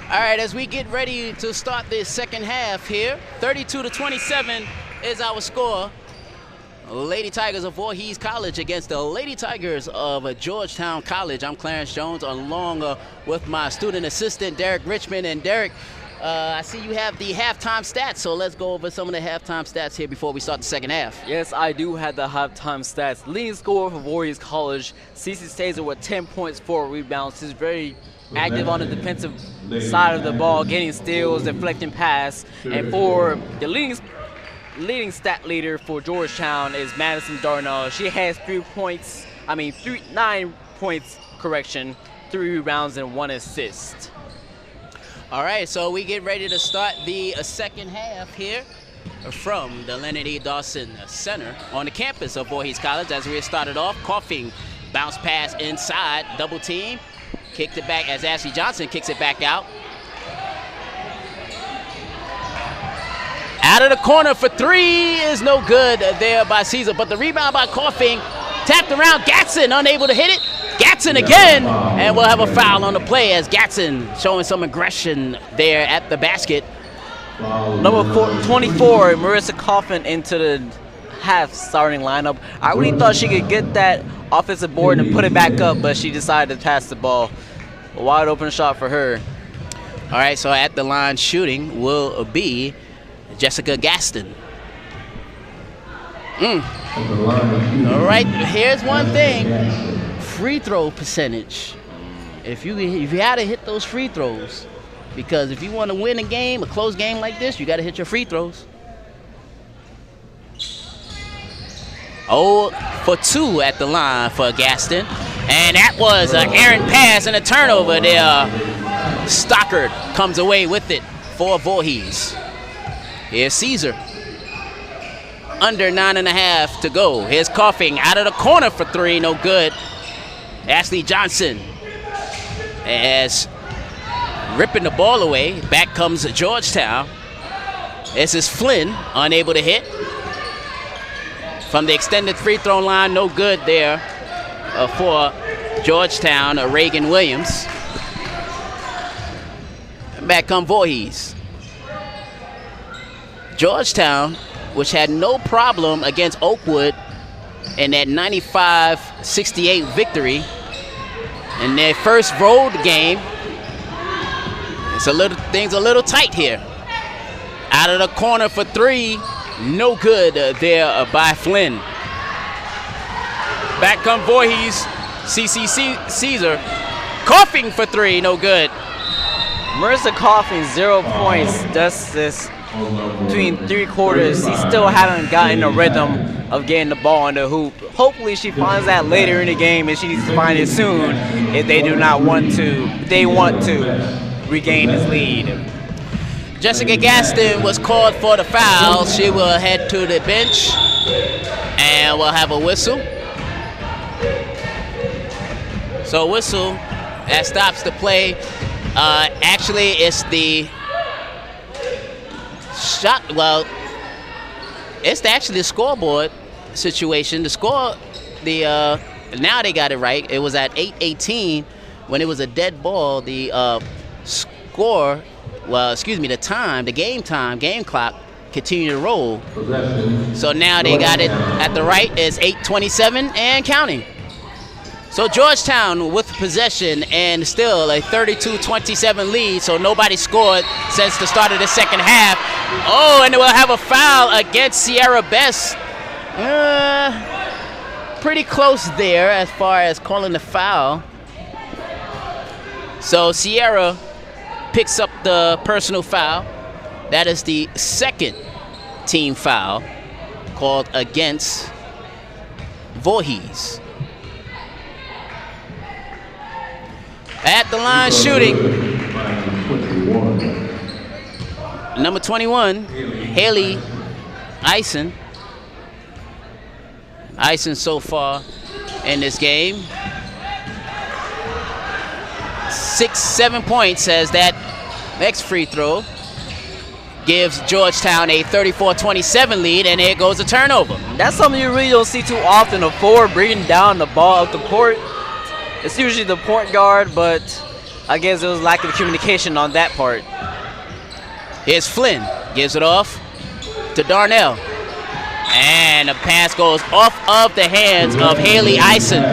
All right, as we get ready to start the second half here, 32-27 is our score. Lady Tigers of Voorhees College against the Lady Tigers of Georgetown College. I'm Clarence Jones, along with my student assistant, Derek Richmond. And Derek, I see you have the halftime stats, so let's go over some of the halftime stats here before we start the second half. Yes, I do have the halftime stats. Leading scorer for Voorhees College, Cece Stazer with 10 points, 4 rebounds. She's very active on the defensive side of the ball, getting steals, deflecting pass. And for the leading stat leader for Georgetown is Madison Darnell. She has 9 points, 3 rebounds and 1 assist. All right, so we get ready to start the second half here from the Leonard E. Dawson Center on the campus of Voorhees College. As we started off, Coughing, bounce pass inside, double team, kicked it back as Ashley Johnson kicks it back out. Out of the corner for 3 is no good there by Caesar, but the rebound by Coughing, tapped around, Gatson unable to hit it. Gatson again, and we'll have a foul on the play as Gatson showing some aggression there at the basket. Number 24, Marissa Coffin into the half starting lineup. I really thought she could get that offensive board and put it back up, but she decided to pass the ball. A wide open shot for her. All right, so at the line shooting will be Jessica Gaston. All right, here's one thing. Free throw percentage. If you had to hit those free throws, because if you want to win a game, a close game like this, you got to hit your free throws. 0 for 2 at the line for Gaston, and that was an errant pass and a turnover there. Stockard comes away with it for Voorhees. Here's Caesar. Under 9.5 to go. Here's Coughing out of the corner for 3, no good. Ashley Johnson as ripping the ball away. Back comes Georgetown. This is Flynn, unable to hit. From the extended free throw line, no good there for Georgetown, Reagan Williams. Back come Voorhees. Georgetown, which had no problem against Oakwood in that 95-68 victory in their first road game. Things a little tight here. Out of the corner for 3, no good there by Flynn. Back come Voorhees, Caesar. Coughing for 3, no good. Marissa Coughing, 0 points. That's this between 3 quarters. She still haven't gotten a rhythm of getting the ball in the hoop. Hopefully she finds that later in the game, and she needs to find it soon if they want to regain this lead. Jessica Gaston was called for the foul. She will head to the bench, and we'll have a whistle. So whistle, that stops the play. Actually, it's the shot. Well, it's actually the scoreboard situation. The score, now they got it right. It was at 8:18 when it was a dead ball. The score, the game clock continued to roll. So now they got it at the right. It's 8:27 and counting. So Georgetown with possession and still a 32-27 lead. So nobody scored since the start of the second half. Oh, and we'll have a foul against Sierra Best. Pretty close there as far as calling the foul. So Sierra picks up the personal foul. That is the second team foul called against Voorhees. At the line shooting, number 21, Haley Eisen. Eisen so far in this game. 6-7 points as that next free throw gives Georgetown a 34-27 lead, and there goes a turnover. That's something you really don't see too often, a forward bringing down the ball up the court. It's usually the point guard, but I guess it was lack of communication on that part. Here's Flynn. Gives it off to Darnell. And the pass goes off of the hands of Haley Eisen.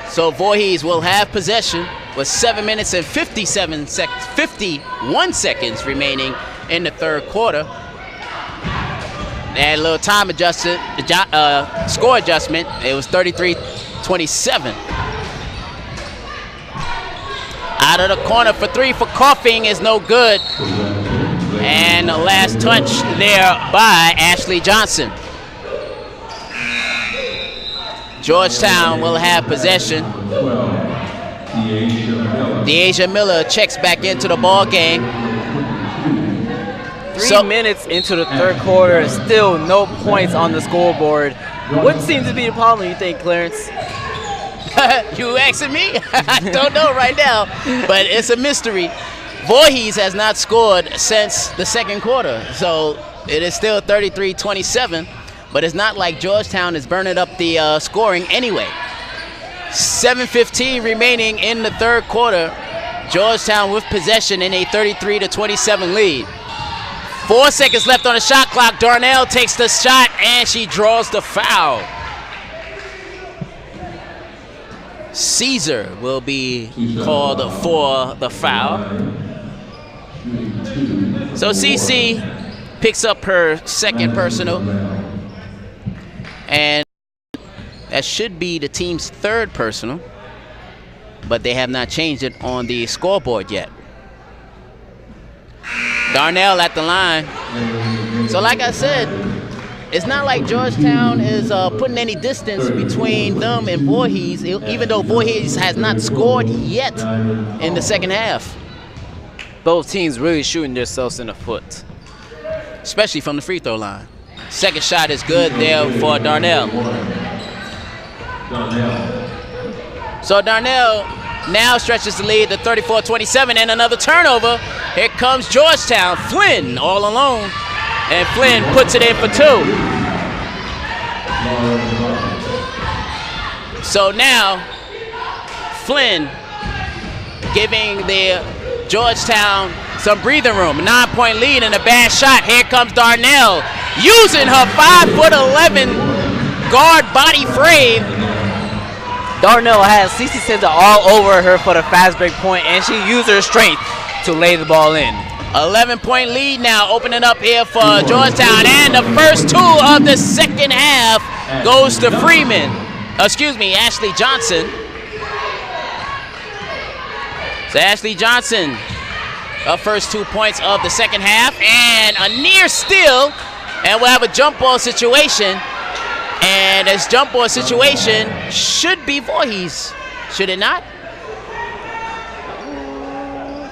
So Voorhees will have possession with 7 minutes and 51 seconds remaining in the third quarter. And a little time adjusted, score adjustment. It was 33-27. Out of the corner for three for Coughing is no good. And the last touch there by Ashley Johnson. Georgetown will have possession. Deasia Miller checks back into the ball game. 3 minutes into the third quarter, still no points on the scoreboard. What seems to be the problem, you think, Clarence? You asking me? I don't know right now, but it's a mystery. Voorhees has not scored since the second quarter, so it is still 33-27, but it's not like Georgetown is burning up the scoring anyway. 7:15 remaining in the third quarter. Georgetown with possession in a 33-27 lead. 4 seconds left on the shot clock. Darnell takes the shot, and she draws the foul. Caesar will be called for the foul. So CC picks up her second personal, and that should be the team's third personal, but they have not changed it on the scoreboard yet. Darnell at the line. So like I said, it's not like Georgetown is putting any distance between them and Voorhees, even though Voorhees has not scored yet in the second half. Both teams really shooting themselves in the foot, especially from the free throw line. Second shot is good there for Darnell. So Darnell now stretches the lead to 34-27, and another turnover. Here comes Georgetown. Flynn all alone, and Flynn puts it in for two. So now Flynn giving the Georgetown some breathing room. 9-point lead and a bad shot. Here comes Darnell using her 5'11" guard body frame. Darnell has CC Center all over her for the fast break point, and she used her strength to lay the ball in. 11-point lead now, opening up here for Georgetown, and the first two of the second half goes to Ashley Johnson. So Ashley Johnson, her first 2 points of the second half, and a near steal, and we'll have a jump ball situation. And this jump ball situation should be Voorhees, should it not?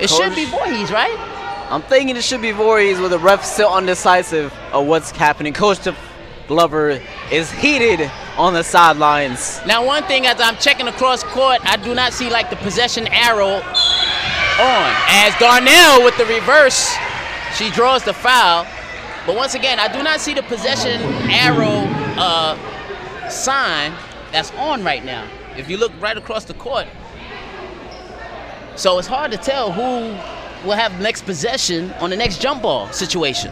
It should be Voorhees, right? I'm thinking it should be Voorhees, with the ref still undecisive of what's happening. Coach Glover is heated on the sidelines. Now, one thing, as I'm checking across court, I do not see like the possession arrow on. As Darnell with the reverse, she draws the foul. But once again, I do not see the possession arrow sign that's on right now. If you look right across the court. So it's hard to tell who will have next possession on the next jump ball situation.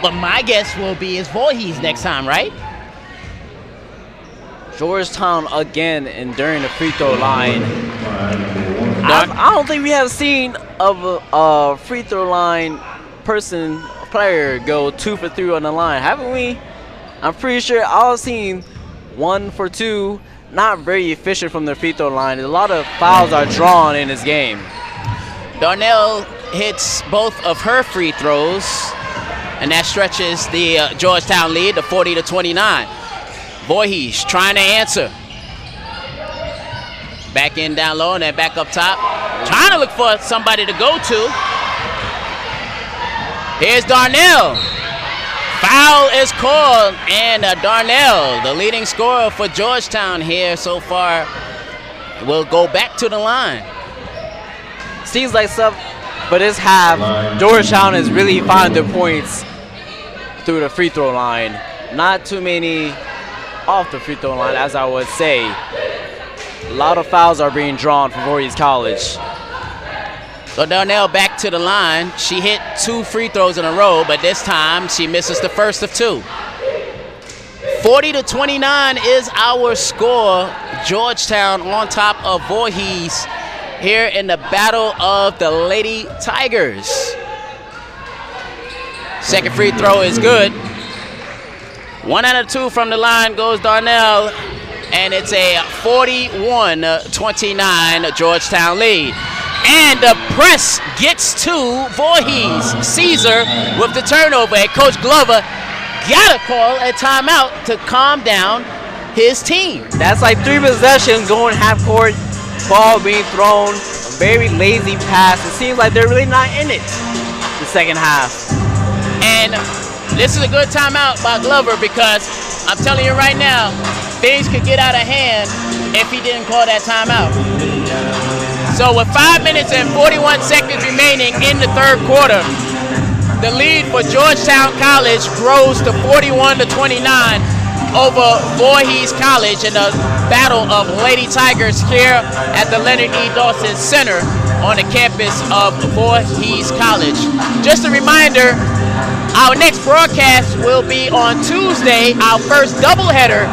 But my guess will be it's Voorhees next time, right? Georgetown again and during the free throw line. I don't think we have seen of a free throw line player go 2 for 3 on the line, haven't we? I'm pretty sure I've seen 1 for 2. Not very efficient from the free throw line. A lot of fouls are drawn in this game. Darnell hits both of her free throws, and that stretches the Georgetown lead to 40-29. Voorhees trying to answer. Back in down low and then back up top. Trying to look for somebody to go to. Here's Darnell. Foul is called, and Darnell, the leading scorer for Georgetown here so far, will go back to the line. Seems like but this half, Georgetown is really finding their points through the free throw line. Not too many off the free throw line, as I would say. A lot of fouls are being drawn for Voorhees College. So Darnell back to the line. She hit 2 free throws in a row, but this time she misses the first of 2. 40-29 is our score. Georgetown on top of Voorhees here in the battle of the Lady Tigers. Second free throw is good. 1 out of 2 from the line goes Darnell, and it's a 41-29 Georgetown lead. And the press gets to Voorhees. Caesar with the turnover, and Coach Glover gotta call a timeout to calm down his team. That's like 3 possessions going half court, ball being thrown, a very lazy pass. It seems like they're really not in it the second half. And this is a good timeout by Glover, because I'm telling you right now, things could get out of hand if he didn't call that timeout. So with 5 minutes and 41 seconds remaining in the third quarter, the lead for Georgetown College grows to 41-29 over Voorhees College in the battle of Lady Tigers here at the Leonard E. Dawson Center on the campus of Voorhees College. Just a reminder, our next broadcast will be on Tuesday, our first doubleheader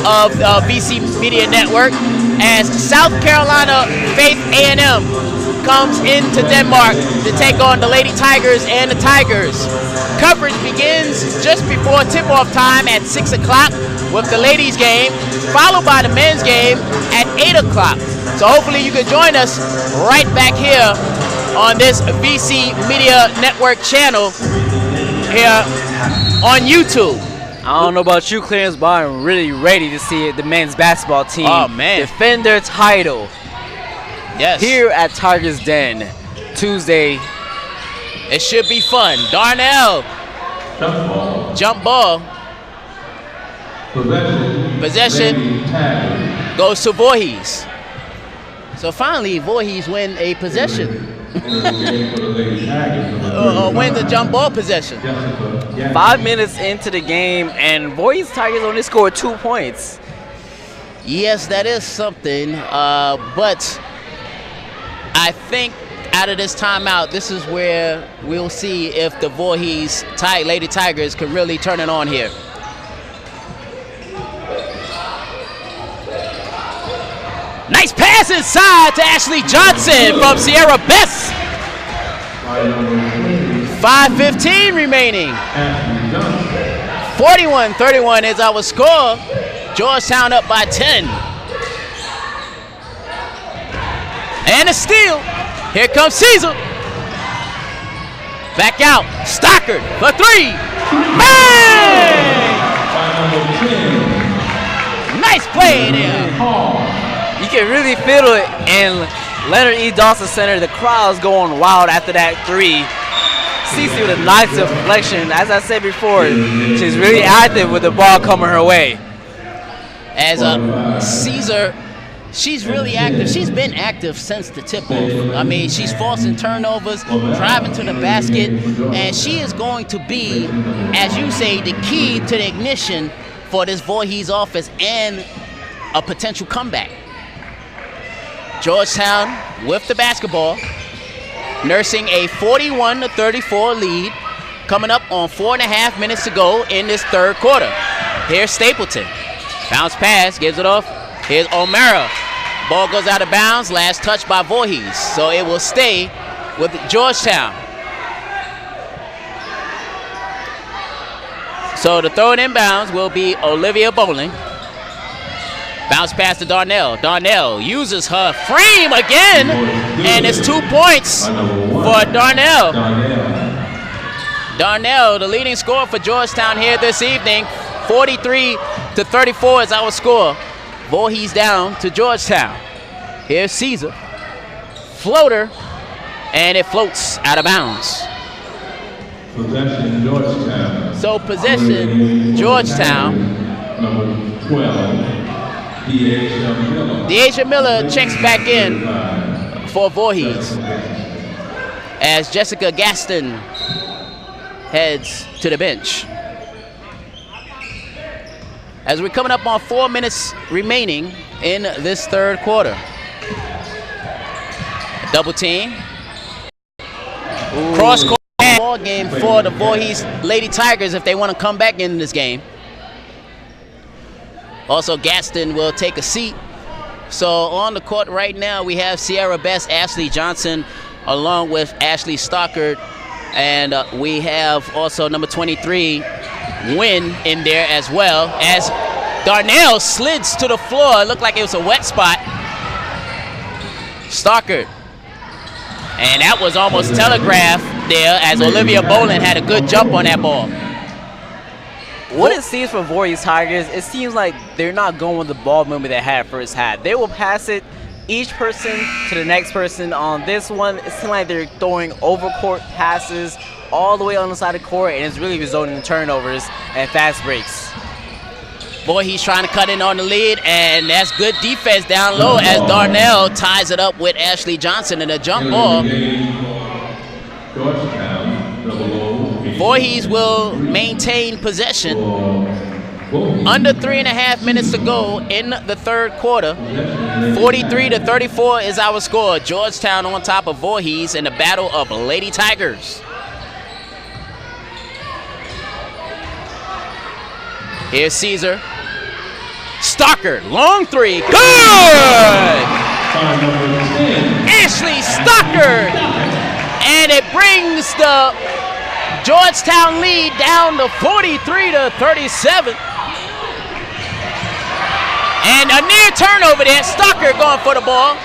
of VC Media Network, as South Carolina Faith A&M comes into Denmark to take on the Lady Tigers and the Tigers. Coverage begins just before tip-off time at 6 o'clock with the ladies game, followed by the men's game at 8 o'clock. So hopefully you can join us right back here on this VC Media Network channel here on YouTube. I don't know about you, Clarence, but I'm really ready to see the men's basketball team defend their title. Yes. Here at Tigers Den, Tuesday. It should be fun. Darnell. Jump ball. Possession goes to Voorhees. So finally, Voorhees win a possession. Win the jump ball possession. 5 minutes into the game, and Voorhees Tigers only scored 2 points. Yes, that is something, but I think out of this timeout, this is where we'll see if the Voorhees Lady Tigers can really turn it on here. Nice pass inside to Ashley Johnson from Sierra Best. 5:15 remaining. 41-31 is our score. Georgetown up by 10. And a steal. Here comes Caesar. Back out. Stockard for 3. Bang! Nice play there. You can really feel it in Leonard E. Dawson Center. The crowd's going wild after that 3. Cece with a nice deflection. As I said before, she's really active with the ball coming her way. As Caesar, she's really active. She's been active since the tip-off. I mean, she's forcing turnovers, driving to the basket, and she is going to be, as you say, the key to the ignition for this Voorhees offense and a potential comeback. Georgetown with the basketball, nursing a 41-34 lead, coming up on 4.5 minutes to go in this third quarter. Here's Stapleton. Bounce pass, gives it off. Here's O'Mara. Ball goes out of bounds, last touch by Voorhees. So it will stay with Georgetown. So the throw it inbounds will be Olivia Bowling. Bounce pass to Darnell. Darnell uses her frame again, and it's 2 points for Darnell. Darnell, the leading scorer for Georgetown here this evening. 43-34 is our score. Voorhees down to Georgetown. Here's Caesar. Floater, and it floats out of bounds. Possession Georgetown. So possession Georgetown. Number 12. Deasia Miller checks back in for Voorhees as Jessica Gaston heads to the bench. As we're coming up on 4 minutes remaining in this third quarter. Double team. Cross court ball game for the Voorhees Lady Tigers if they want to come back in this game. Also, Gaston will take a seat. So on the court right now, we have Sierra Best, Ashley Johnson, along with Ashley Stockard. And we have also number 23, Wynn, in there as well. As Darnell slids to the floor. It looked like it was a wet spot. Stockard. And that was almost telegraphed there as Olivia Boland had a good jump on that ball. What it seems for Voorhees Tigers, it seems like they're not going with the ball movement they had first half. They will pass it each person to the next person. On this one, it seems like they're throwing over-court passes all the way on the side of the court, and it's really resulting in turnovers and fast breaks. Voorhees trying to cut in on the lead, and that's good defense down low as Darnell ties it up with Ashley Johnson in a jump ball. Voorhees will maintain possession. Under 3.5 minutes to go in the third quarter. 43-34 is our score. Georgetown on top of Voorhees in the battle of Lady Tigers. Here's Caesar. Stockard, long three, good! Ashley Stockard! And it brings the Georgetown lead down to 43-37. And a near turnover there, Stockard going for the ball.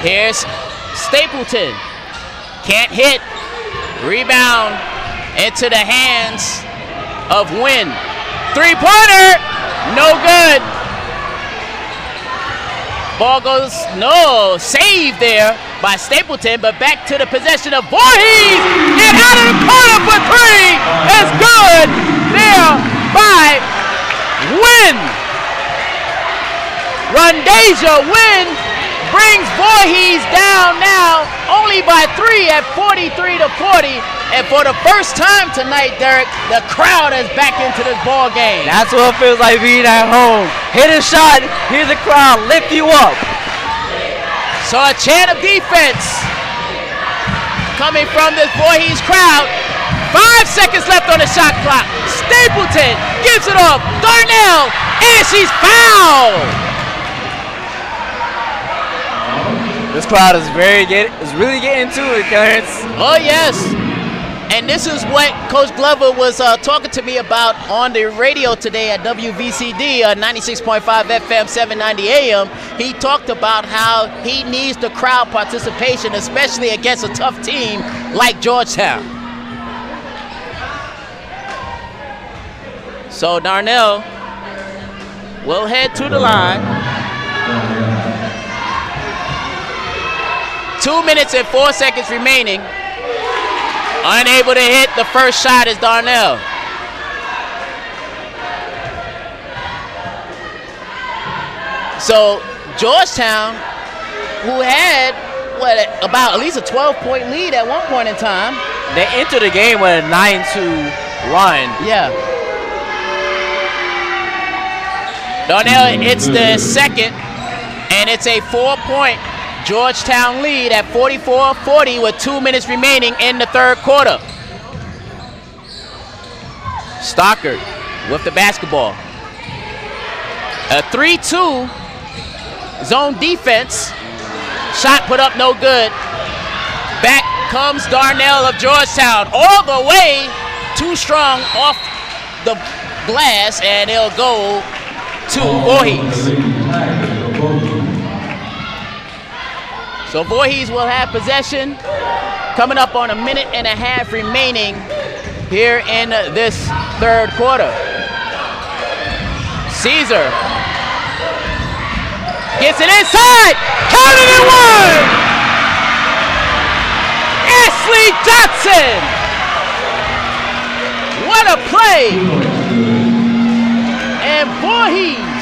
Here's Stapleton, can't hit, rebound into the hands of Wynn. Three-pointer, no good. Ball goes, no, save there by Stapleton, but back to the possession of Voorhees. And out of the corner for three is good there by Wynn. Rundeja Wynn brings Voorhees down now only by 3 at 43-40. And for the first time tonight, Derek, the crowd is back into this ball game. That's what it feels like being at home. Hit a shot, hear the crowd lift you up. So a chant of defense coming from this Voorhees crowd. 5 seconds left on the shot clock. Stapleton gives it off. Darnell, and she's fouled. This crowd is really getting into it, Clarence. Oh yes. And this is what Coach Glover was talking to me about on the radio today at WVCD 96.5 FM, 790 AM. He talked about how he needs the crowd participation, especially against a tough team like Georgetown. So Darnell will head to the line. 2 minutes and 4 seconds remaining. Unable to hit the first shot is Darnell. So Georgetown, who had about at least a 12-point lead at one point in time. They entered the game with a 9-2 run. Yeah. Darnell hits the second, and it's a 4-point Georgetown lead at 44-40 with 2 minutes remaining in the third quarter. Stockard with the basketball. A 3-2 zone defense. Shot put up no good. Back comes Darnell of Georgetown all the way too strong off the glass, and it'll go to Voorhees. So Voorhees will have possession coming up on 1.5 minutes remaining here in this third quarter. Caesar gets it inside, count it and one! Ashley Johnson! What a play! And Voorhees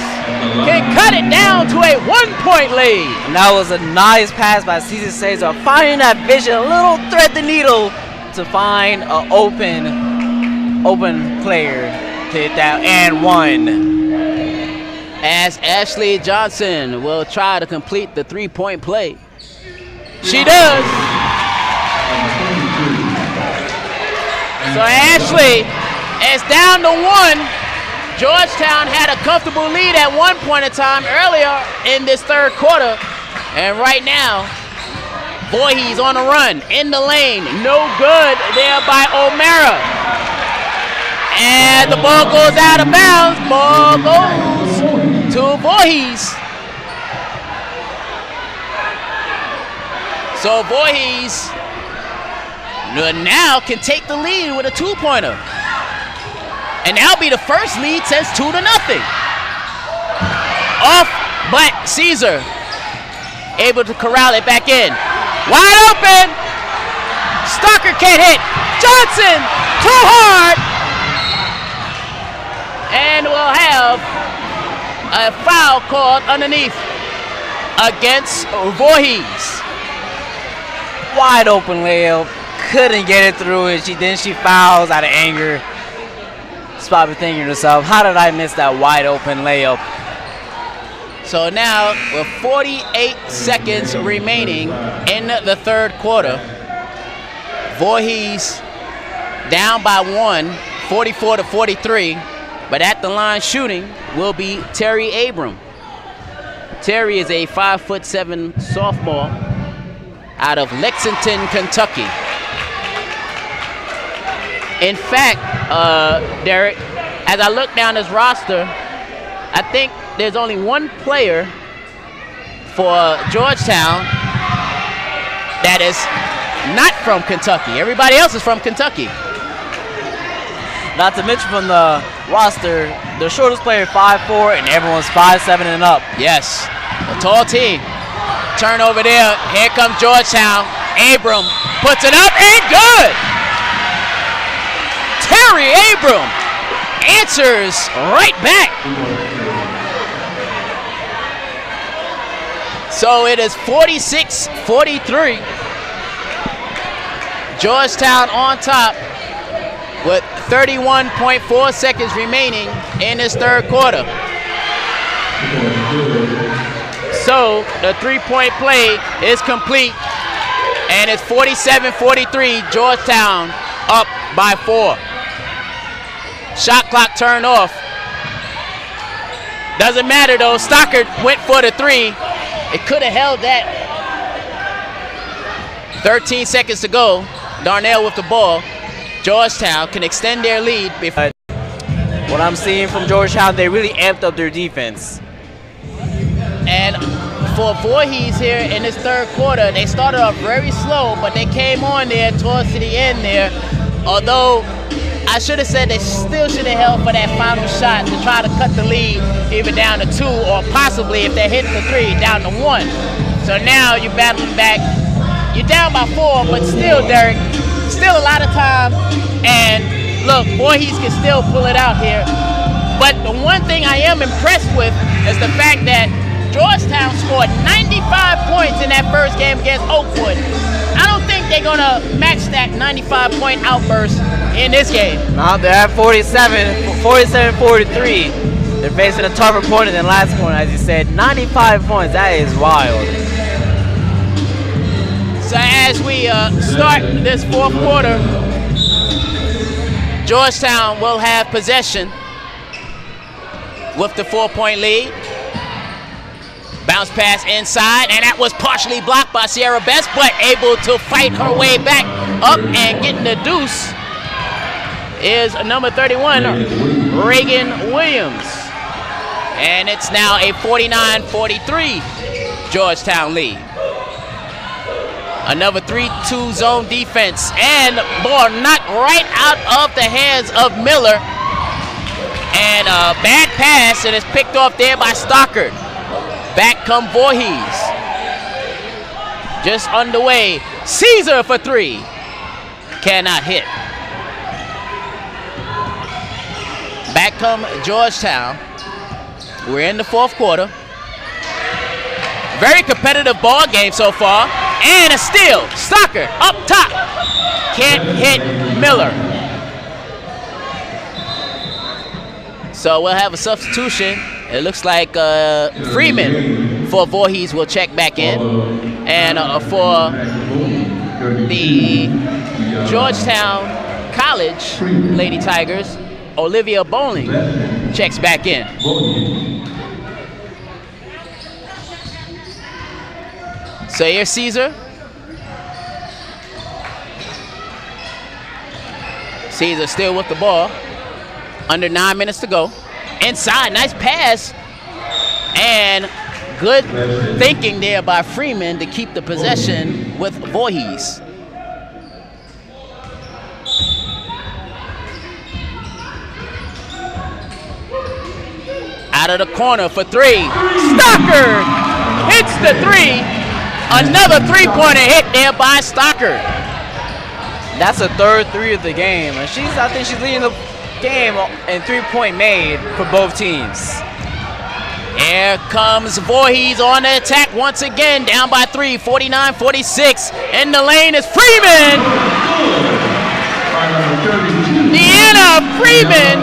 can cut it down to a 1-point lead. And that was a nice pass by Cesar Cesar, finding that vision, a little thread the needle to find an open player to hit that and one. as Ashley Johnson will try to complete the three-point play. She does. So Ashley is down to 1. Georgetown had a comfortable lead at one point in time earlier in this third quarter. And right now, Voorhees on the run, in the lane. No good there by O'Mara. And the ball goes out of bounds. Ball goes to Voorhees. So Voorhees now can take the lead with a two-pointer. And that'll be the first lead since 2-0. Off, but Caesar able to corral it back in. Wide open. Stalker can't hit. Johnson, too hard. And we'll have a foul called underneath against Voorhees. Wide open layup. Couldn't get it through, and she fouls out of anger. She's probably thinking to herself, how did I miss that wide open layup? So now, with 48 seconds remaining in the third quarter, Voorhees down by 1, 44-43, but at the line shooting will be Terry Abram. Terry is a 5'7" sophomore out of Lexington, Kentucky. In fact, Derek, as I look down this roster, I think there's only one player for Georgetown that is not from Kentucky. Everybody else is from Kentucky. Not to mention from the roster, the shortest player 5'4", and everyone's 5'7" and up. Yes, a tall team. Turnover there. Here comes Georgetown. Abram puts it up and good. Terry Abram answers right back. So it is 46-43. Georgetown on top with 31.4 seconds remaining in this third quarter. So the three-point play is complete, and it's 47-43. Georgetown up by 4. Shot clock turned off. Doesn't matter though. Stockard went for the 3. It could have held that. 13 seconds to go. Darnell with the ball. Georgetown can extend their lead. What I'm seeing from Georgetown, they really amped up their defense. And for Voorhees here in this third quarter, they started off very slow, but they came on there towards the end there. Although I should have said they still should have held for that final shot to try to cut the lead even down to 2, or possibly if they hit the 3, down to 1. So now you're battling back. You're down by 4, but still, Derek, still a lot of time. And look, Voorhees can still pull it out here. But the one thing I am impressed with is the fact that Georgetown scored 95 points in that first game against Oakwood. I don't think they're going to match that 95-point outburst in this game. No, they're at 47-43. They're facing a tougher opponent than last quarter, as you said. 95 points, that is wild. So as we start this fourth quarter, Georgetown will have possession with the 4-point lead. Bounce pass inside, and that was partially blocked by Sierra Best, but able to fight her way back up and getting the deuce is number 31, Reagan Williams. And it's now a 49-43 Georgetown lead. Another 3-2 zone defense, and ball knocked right out of the hands of Miller. And a bad pass, and it's picked off there by Stockard. Back come Voorhees. Just underway. Caesar for 3. Cannot hit. Back come Georgetown. We're in the fourth quarter. Very competitive ball game so far. And a steal. Stockard up top. Can't hit Miller. So we'll have a substitution It looks like Freeman for Voorhees will check back in. And for the Georgetown College Lady Tigers, Olivia Bowling checks back in. So here's Caesar. Caesar still with the ball. Under 9 minutes to go. Inside, nice pass. And good thinking there by Freeman to keep the possession with Voorhees. Out of the corner for three. Stockard hits the three. Another three-pointer hit there by Stockard. That's a third three of the game. And I think she's leading the game in three-point made for both teams. Here comes Voorhees on the attack once again, down by three, 49-46. In the lane is Freeman. Deanna Freeman.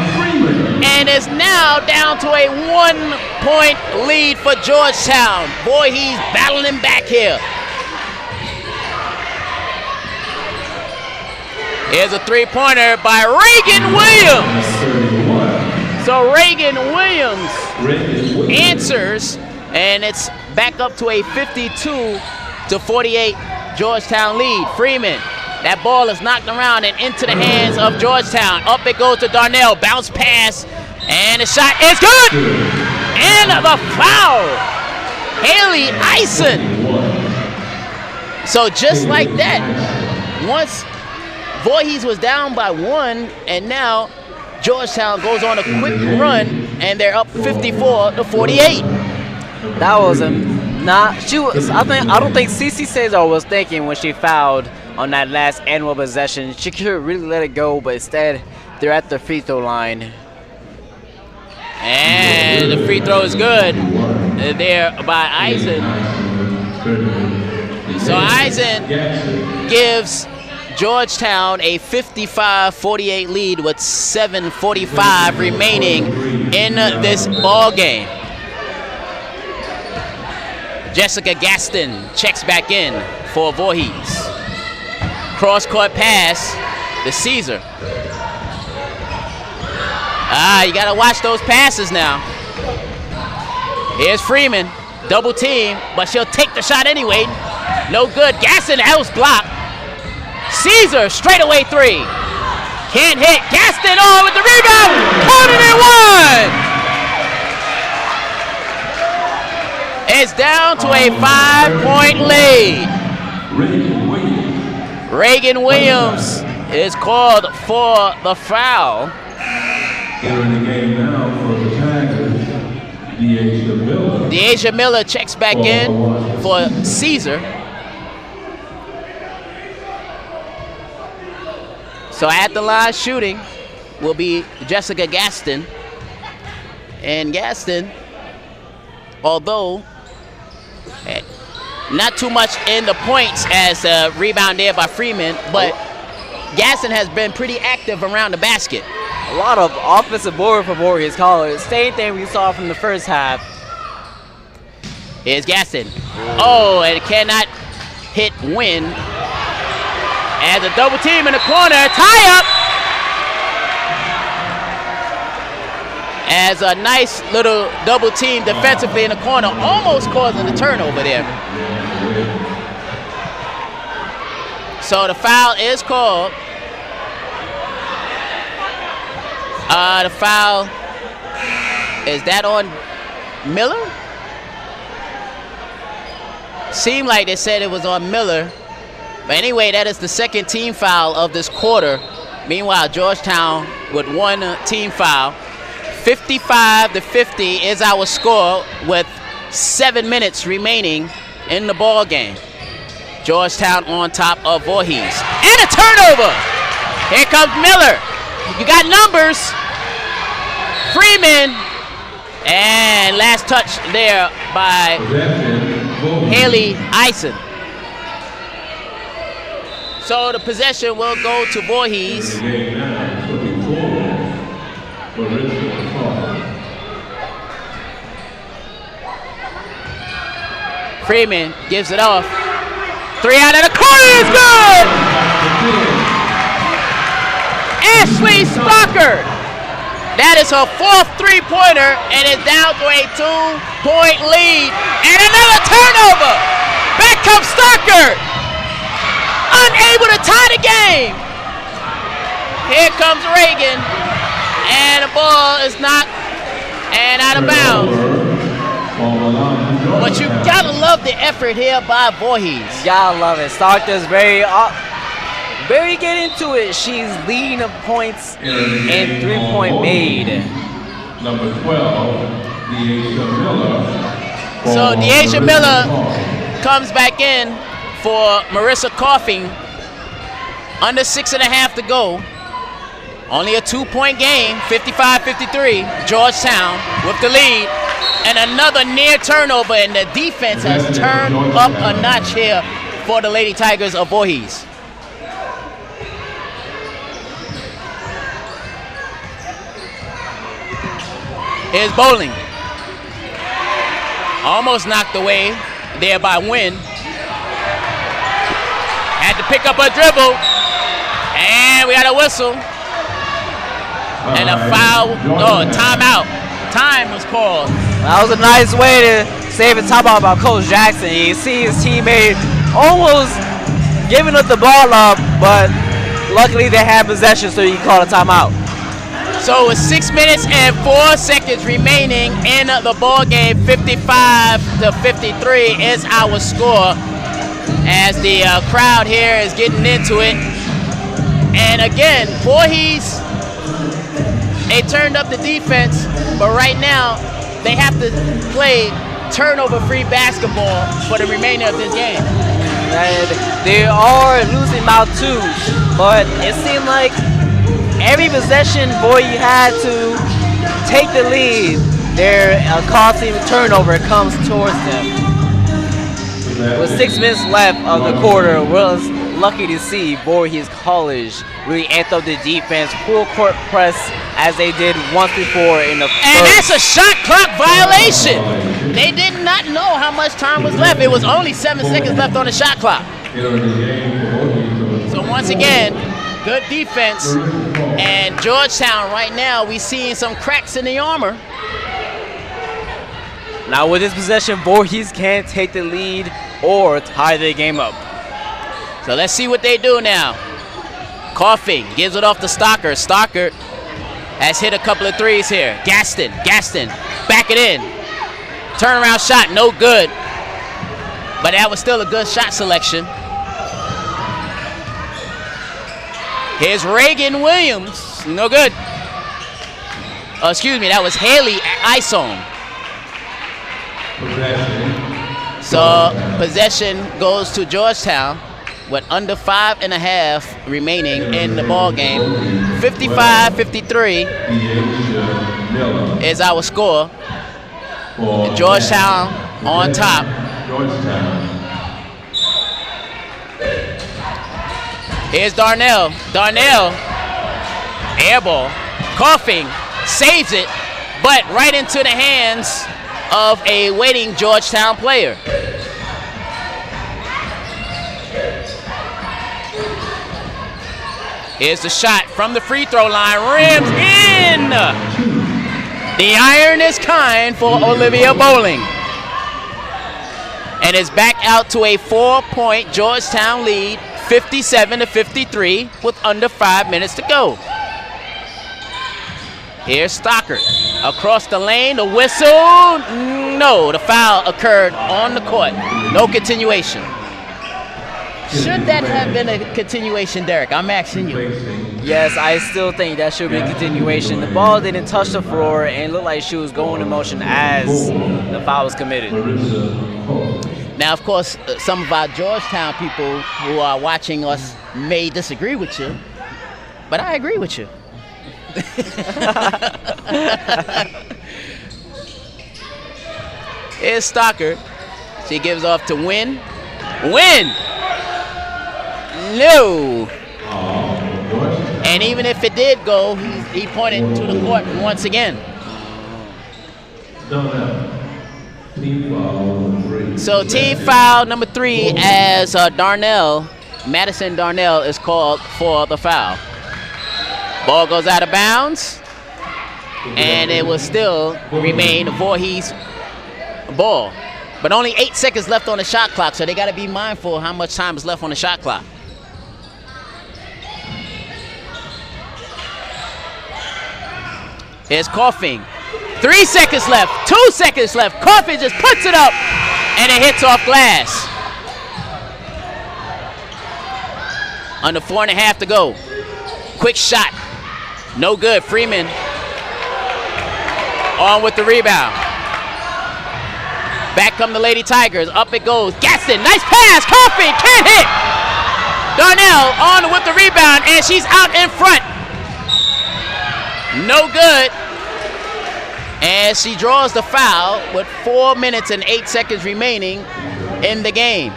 And is now down to a 1-point lead for Georgetown. Voorhees battling back here. Here's a three-pointer by Reagan Williams. So Reagan Williams answers, and it's back up to a 52-48 Georgetown lead. Freeman, that ball is knocked around and into the hands of Georgetown. Up it goes to Darnell, bounce pass, and the shot is good! And the foul, Haley Eisen. So just like that, once Voorhees was down by one, and now Georgetown goes on a quick run, and they're up 54-48. That was I don't think CC Cesar was thinking when she fouled on that last annual possession. She could really let it go, but instead they're at the free throw line. And the free throw is good there by Eisen. So Eisen gives Georgetown a 55-48 lead with 7:45 remaining in this ball game. Jessica Gaston checks back in for Voorhees. Cross-court pass to Caesar. You gotta watch those passes now. Here's Freeman, double team, but she'll take the shot anyway. No good. Gaston, that was blocked. Caesar, straightaway three. Can't hit. Gaston on with the rebound. Counted it one. It's down to a 5-point lead. Reagan Williams is called for the foul. Entering the game now for the Tigers, Deasia Miller. Deasia Miller checks back in for Caesar. So at the line shooting will be Jessica Gaston. And Gaston, although not too much in the points as a rebound there by Freeman, but Gaston has been pretty active around the basket. A lot of offensive board for Voorhees College. Same thing we saw from the first half. Here's Gaston. Oh, and it cannot hit win. As a double team in the corner, tie up. As a nice little double team defensively in the corner, almost causing the turnover there. So the foul is called. The foul, is that on Miller? Seemed like they said it was on Miller. But anyway, that is the second team foul of this quarter. Meanwhile, Georgetown with one team foul. 55-50 is our score with 7 minutes remaining in the ball game. Georgetown on top of Voorhees. And a turnover! Here comes Miller. You got numbers. Freeman. And last touch there by Haley Eisen. So the possession will go to Voorhees. Freeman gives it off. 3 out of the corner is good! Ashley Stockard. That is her 4th three-pointer, and it's down to a 2-point lead. And another turnover. Back comes Stockard. Unable to tie the game. Here comes Reagan. And the ball is knocked and out of bounds. But you gotta love the effort here by Voorhees. Gotta love it. Stockard's very get into it. She's leading the points and 3-point made. Number 12, Deasia Miller. So Deasia Miller comes back in for Marissa Coughing. Under 6.5 to go. Only a 2-point game, 55-53. Georgetown with the lead. And another near turnover, and the defense has turned up a notch here for the Lady Tigers of Voorhees. Here's Bowling. Almost knocked away there by Wynn. Had to pick up a dribble. And we got a whistle. And a foul. Oh, timeout. Time was called. That was a nice way to save a timeout by Coach Jackson. You see his teammate almost giving up the ball up, but luckily they had possession, so he called a timeout. So with 6 minutes and 4 seconds remaining in the ball game, 55-53 is our score. As the crowd here is getting into it, and again, Voorhees, they turned up the defense, but right now they have to play turnover-free basketball for the remainder of this game. And they are losing out too, but it seemed like every possession Voorhees had to take the lead, their costing turnover comes towards them. With 6 minutes left of the quarter, we're lucky to see Voorhees College really amp up the defense, full court press as they did once before in the first. And that's a shot clock violation. They did not know how much time was left. It was only 7 seconds left on the shot clock. So once again, good defense. And Georgetown right now, we seeing some cracks in the armor. Now with this possession, Voorhees can't take the lead or tie the game up. So let's see what they do now. Coughing gives it off to Stockard. Stockard has hit a couple of threes here. Gaston, back it in. Turnaround shot, no good. But that was still a good shot selection. Here's Reagan Williams, no good. Excuse me, that was Haley Isom. So possession goes to Georgetown with under 5.5 remaining in the ball game. 55-53 is our score. And Georgetown on top. Here's Darnell. Darnell, air ball. Coughing, saves it, but right into the hands of a waiting Georgetown player. Here's the shot from the free throw line, rims in! The iron is kind for Olivia Bowling. And it's back out to a 4-point Georgetown lead, 57-53 with under 5 minutes to go. Here's Stockard across the lane, the whistle. No, the foul occurred on the court. No continuation. Should that have been a continuation, Derek? I'm asking you. Yes, I still think that should be a continuation. The ball didn't touch the floor and looked like she was going in motion as the foul was committed. Now, of course, some of our Georgetown people who are watching us may disagree with you, but I agree with you. Here's Stockard. She gives off to Wynn. Wynn! No! And even if it did go, he pointed to the court once again. So team foul number 3 as Madison Darnell is called for the foul. Ball goes out of bounds, and it will still remain a Voorhees ball. But only 8 seconds left on the shot clock, so they got to be mindful of how much time is left on the shot clock. Here's Coughing. 3 seconds left, 2 seconds left. Coughing just puts it up, and it hits off glass. Under 4.5 to go. Quick shot. No good. Freeman on with the rebound. Back come the Lady Tigers. Up it goes. Gaston. Nice pass. Coughing. Can't hit. Darnell on with the rebound, and she's out in front. No good. And she draws the foul with 4 minutes and 8 seconds remaining in the game.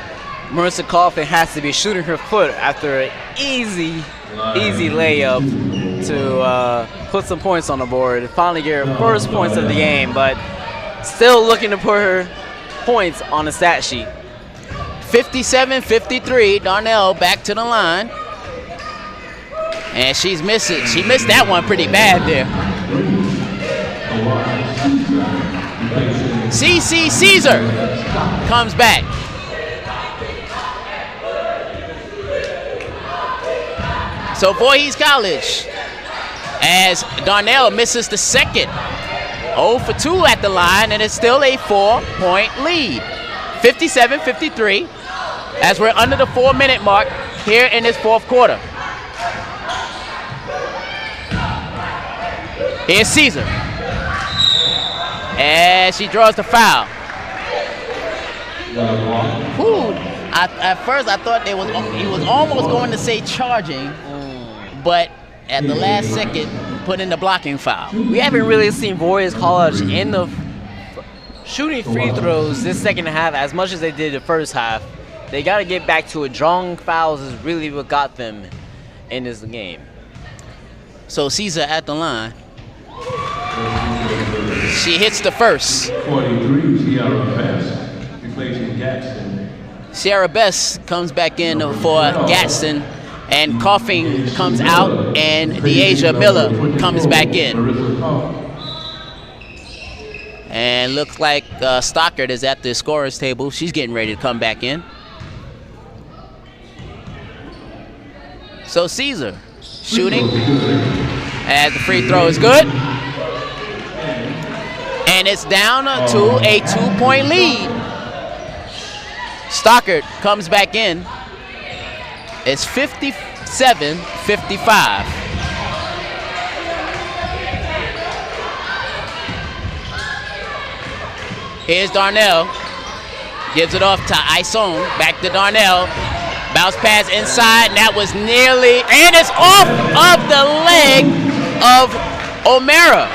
Marissa Coughing has to be shooting her foot after an easy layup to put some points on the board. Finally get her first points of the game, but still looking to put her points on the stat sheet. 57-53, Darnell back to the line. And she's missing. She missed that one pretty bad there. CC Caesar comes back. So Voorhees College, as Darnell misses the second. 0 for 2 at the line, and it's still a 4-point lead. 57-53, as we're under the 4-minute mark here in this fourth quarter. Here's Caesar, as she draws the foul. Ooh, at first I thought he was almost going to say charging, but at the last second put in the blocking foul. We haven't really seen Voorhees College in the shooting free throws this second half as much as they did the first half. They got to get back to it. Drawing fouls is really what got them in this game. So Caesar at the line. She hits the first. 43, Sierra Best, replacing Gaston. Sierra Best comes back in for Gaston, and Coughing comes out, and Deasia Miller comes back in. And looks like Stockard is at the scorer's table. She's getting ready to come back in. So Caesar shooting, as the free throw is good. And it's down to a 2-point lead. Stockard comes back in. It's 57-55. Here's Darnell. Gives it off to Ison. Back to Darnell. Bounce pass inside, and that was nearly, and it's off of the leg of O'Mara.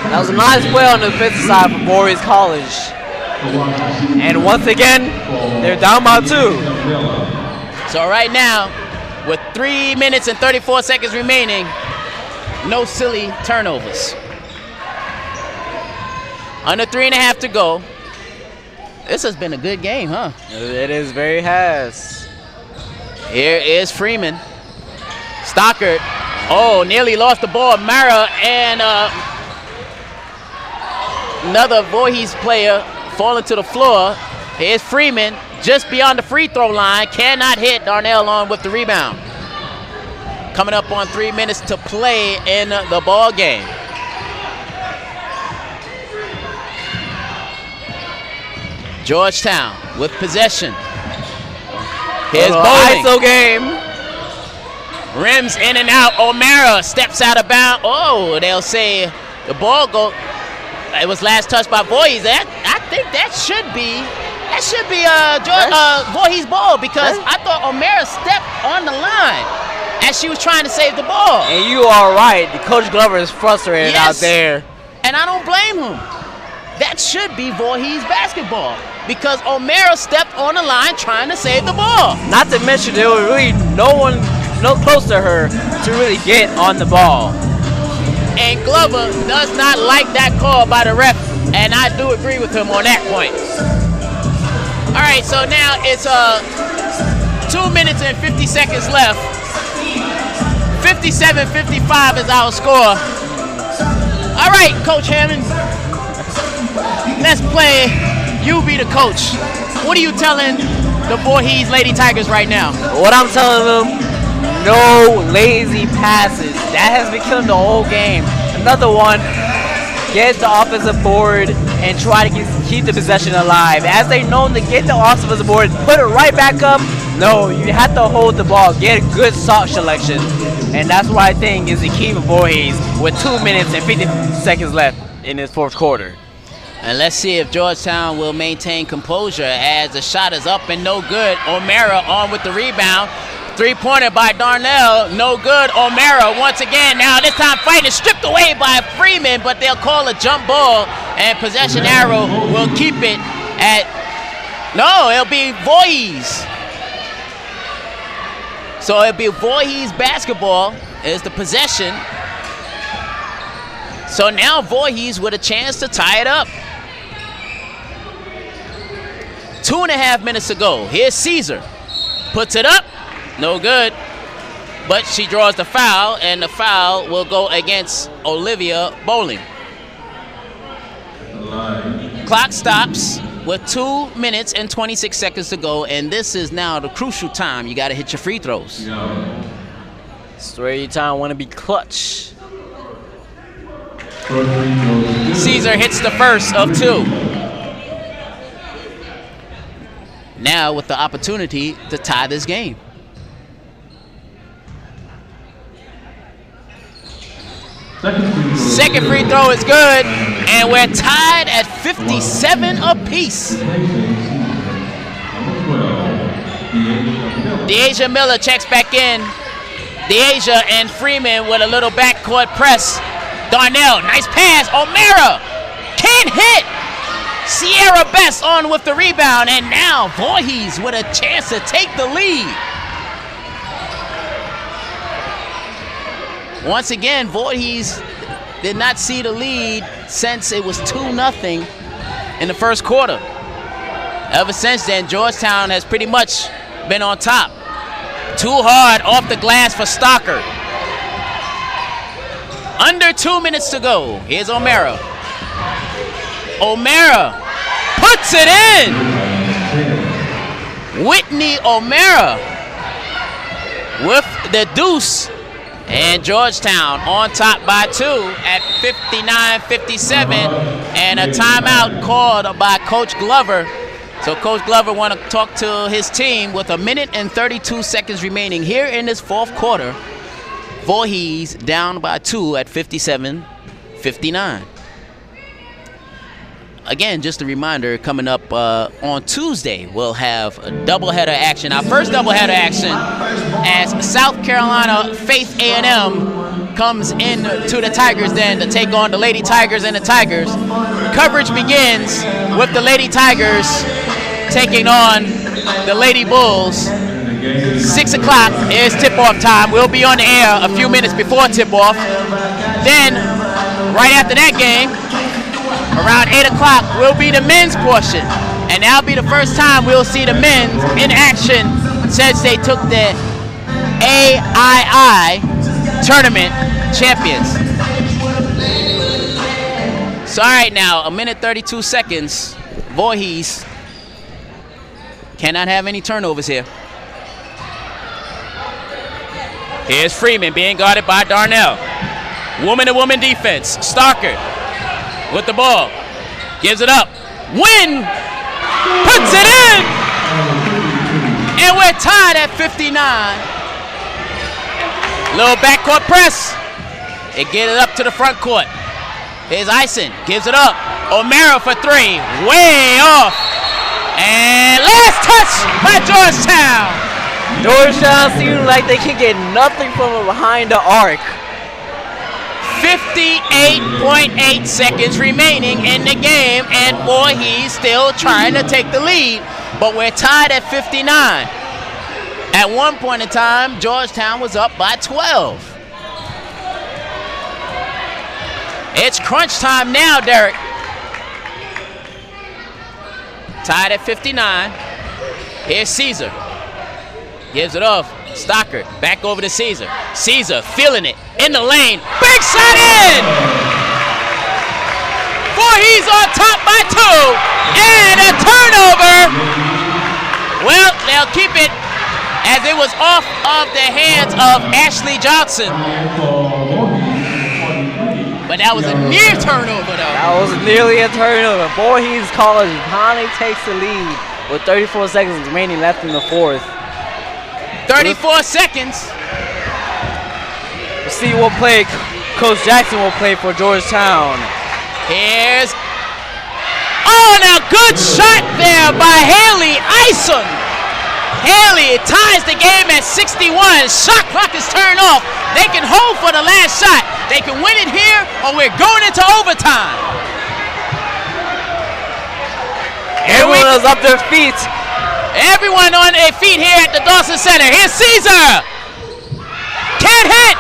That was a nice play on the defensive side for Voorhees College. And once again, they're down by 2. So right now, with 3 minutes and 34 seconds remaining, no silly turnovers. Under 3.5 to go. This has been a good game, huh? It is very has. Here is Freeman. Stockard. Oh, nearly lost the ball. Mara and another Voorhees player falling to the floor. Here's Freeman, just beyond the free throw line. Cannot hit. Darnell on with the rebound. Coming up on 3 minutes to play in the ball game. Georgetown with possession. Here's Bowling. ISO game. Rims in and out. O'Mara steps out of bounds. Oh, they'll say the ball go. It was last touched by Voorhees. I think that should be Voorhees' ball, because I thought O'Mara stepped on the line as she was trying to save the ball. And you are right. Coach Glover is frustrated out there. And I don't blame him. That should be Voorhees basketball, because O'Mara stepped on the line trying to save the ball. Not to mention there was really no close to her to really get on the ball. And Glover does not like that call by the ref, and I do agree with him on that point. right, so now it's 2 minutes and 50 seconds left. 57-55 is our score. All right, Coach Hammond. Let's play. You be the coach. What are you telling the Voorhees Lady Tigers right now? What I'm telling them, no lazy passes. That has been killing the whole game. Another one, get the offensive board and try to keep the possession alive. As they know to get the offensive board, put it right back up. No, you have to hold the ball, get a good shot selection. And that's what I think is the key for Voorhees with 2 minutes and 50 seconds left in this fourth quarter. And let's see if Georgetown will maintain composure as the shot is up and no good. O'Mara on with the rebound. Three-pointer by Darnell, no good. O'Mara once again. Now this time fighting is stripped away by Freeman, but they'll call a jump ball, and possession arrow will keep it at, no, it'll be Voorhees. So it'll be Voorhees basketball is the possession. So now Voorhees with a chance to tie it up. 2.5 minutes to go. Here's Caesar. Puts it up. No good. But she draws the foul, and the foul will go against Olivia Bowling. Clock stops with 2 minutes and 26 seconds to go, and this is now the crucial time. You got to hit your free throws. Straight time, want to be clutch. Caesar hits the first of 2. Now with the opportunity to tie this game. Second free throw is good, and we're tied at 57 apiece. Deasia Miller checks back in. Deasia and Freeman with a little backcourt press. Darnell, nice pass. O'Mara can't hit. Sierra Best on with the rebound, and now Voorhees with a chance to take the lead. Once again, Voorhees did not see the lead since it was 2-0 in the first quarter. Ever since then, Georgetown has pretty much been on top. Too hard off the glass for Stockard. Under 2 minutes to go. Here's O'Mara. O'Mara puts it in. Whitney O'Mara with the deuce. And Georgetown on top by 2 at 59-57. And a timeout called by Coach Glover. So Coach Glover want to talk to his team with 1 minute and 32 seconds remaining here in this fourth quarter. Voorhees down by 2 at 57-59. Again, just a reminder, coming up on Tuesday, we'll have a doubleheader action. Our first doubleheader action as South Carolina Faith A&M comes in to the Tigers Den to take on the Lady Tigers and the Tigers. Coverage begins with the Lady Tigers taking on the Lady Bulls. 6 o'clock is tip-off time. We'll be on the air a few minutes before tip-off. Then, right after that game, around 8 o'clock will be the men's portion. And that'll be the first time we'll see the men's in action since they took the AII tournament champions. So, all right, now, 1 minute 32 seconds. Voorhees cannot have any turnovers here. Here's Freeman being guarded by Darnell. Woman-to-woman defense. Stockard with the ball. Gives it up. Wynn puts it in! And we're tied at 59. Little backcourt press. It gets it up to the front court. Here's Ison. Gives it up. O'Mara for 3. Way off. And last touch by Georgetown. Georgetown seems like they can get nothing from behind the arc. 58.8 seconds remaining in the game, and Voorhees still trying to take the lead, but we're tied at 59. At one point in time, Georgetown was up by 12. It's crunch time now, Derek. Tied at 59. Here's Caesar. Gives it off. Stockard back over to Caesar. Caesar feeling it in the lane. Big shot in! Voorhees on top by 2. And a turnover. Well, they'll keep it as it was off of the hands of Ashley Johnson. But that was a near turnover, though. That was nearly a turnover. Voorhees College finally takes the lead with 34 seconds remaining left in the fourth. 34 seconds. We'll see what play Coach Jackson will play for Georgetown. Here's, oh, now good shot there by Haley Ison. Haley ties the game at 61. Shot clock is turned off. They can hold for the last shot. They can win it here, or we're going into overtime. Everyone is up their feet. Everyone on their feet here at the Dawson Center. Here's Caesar. Can't hit.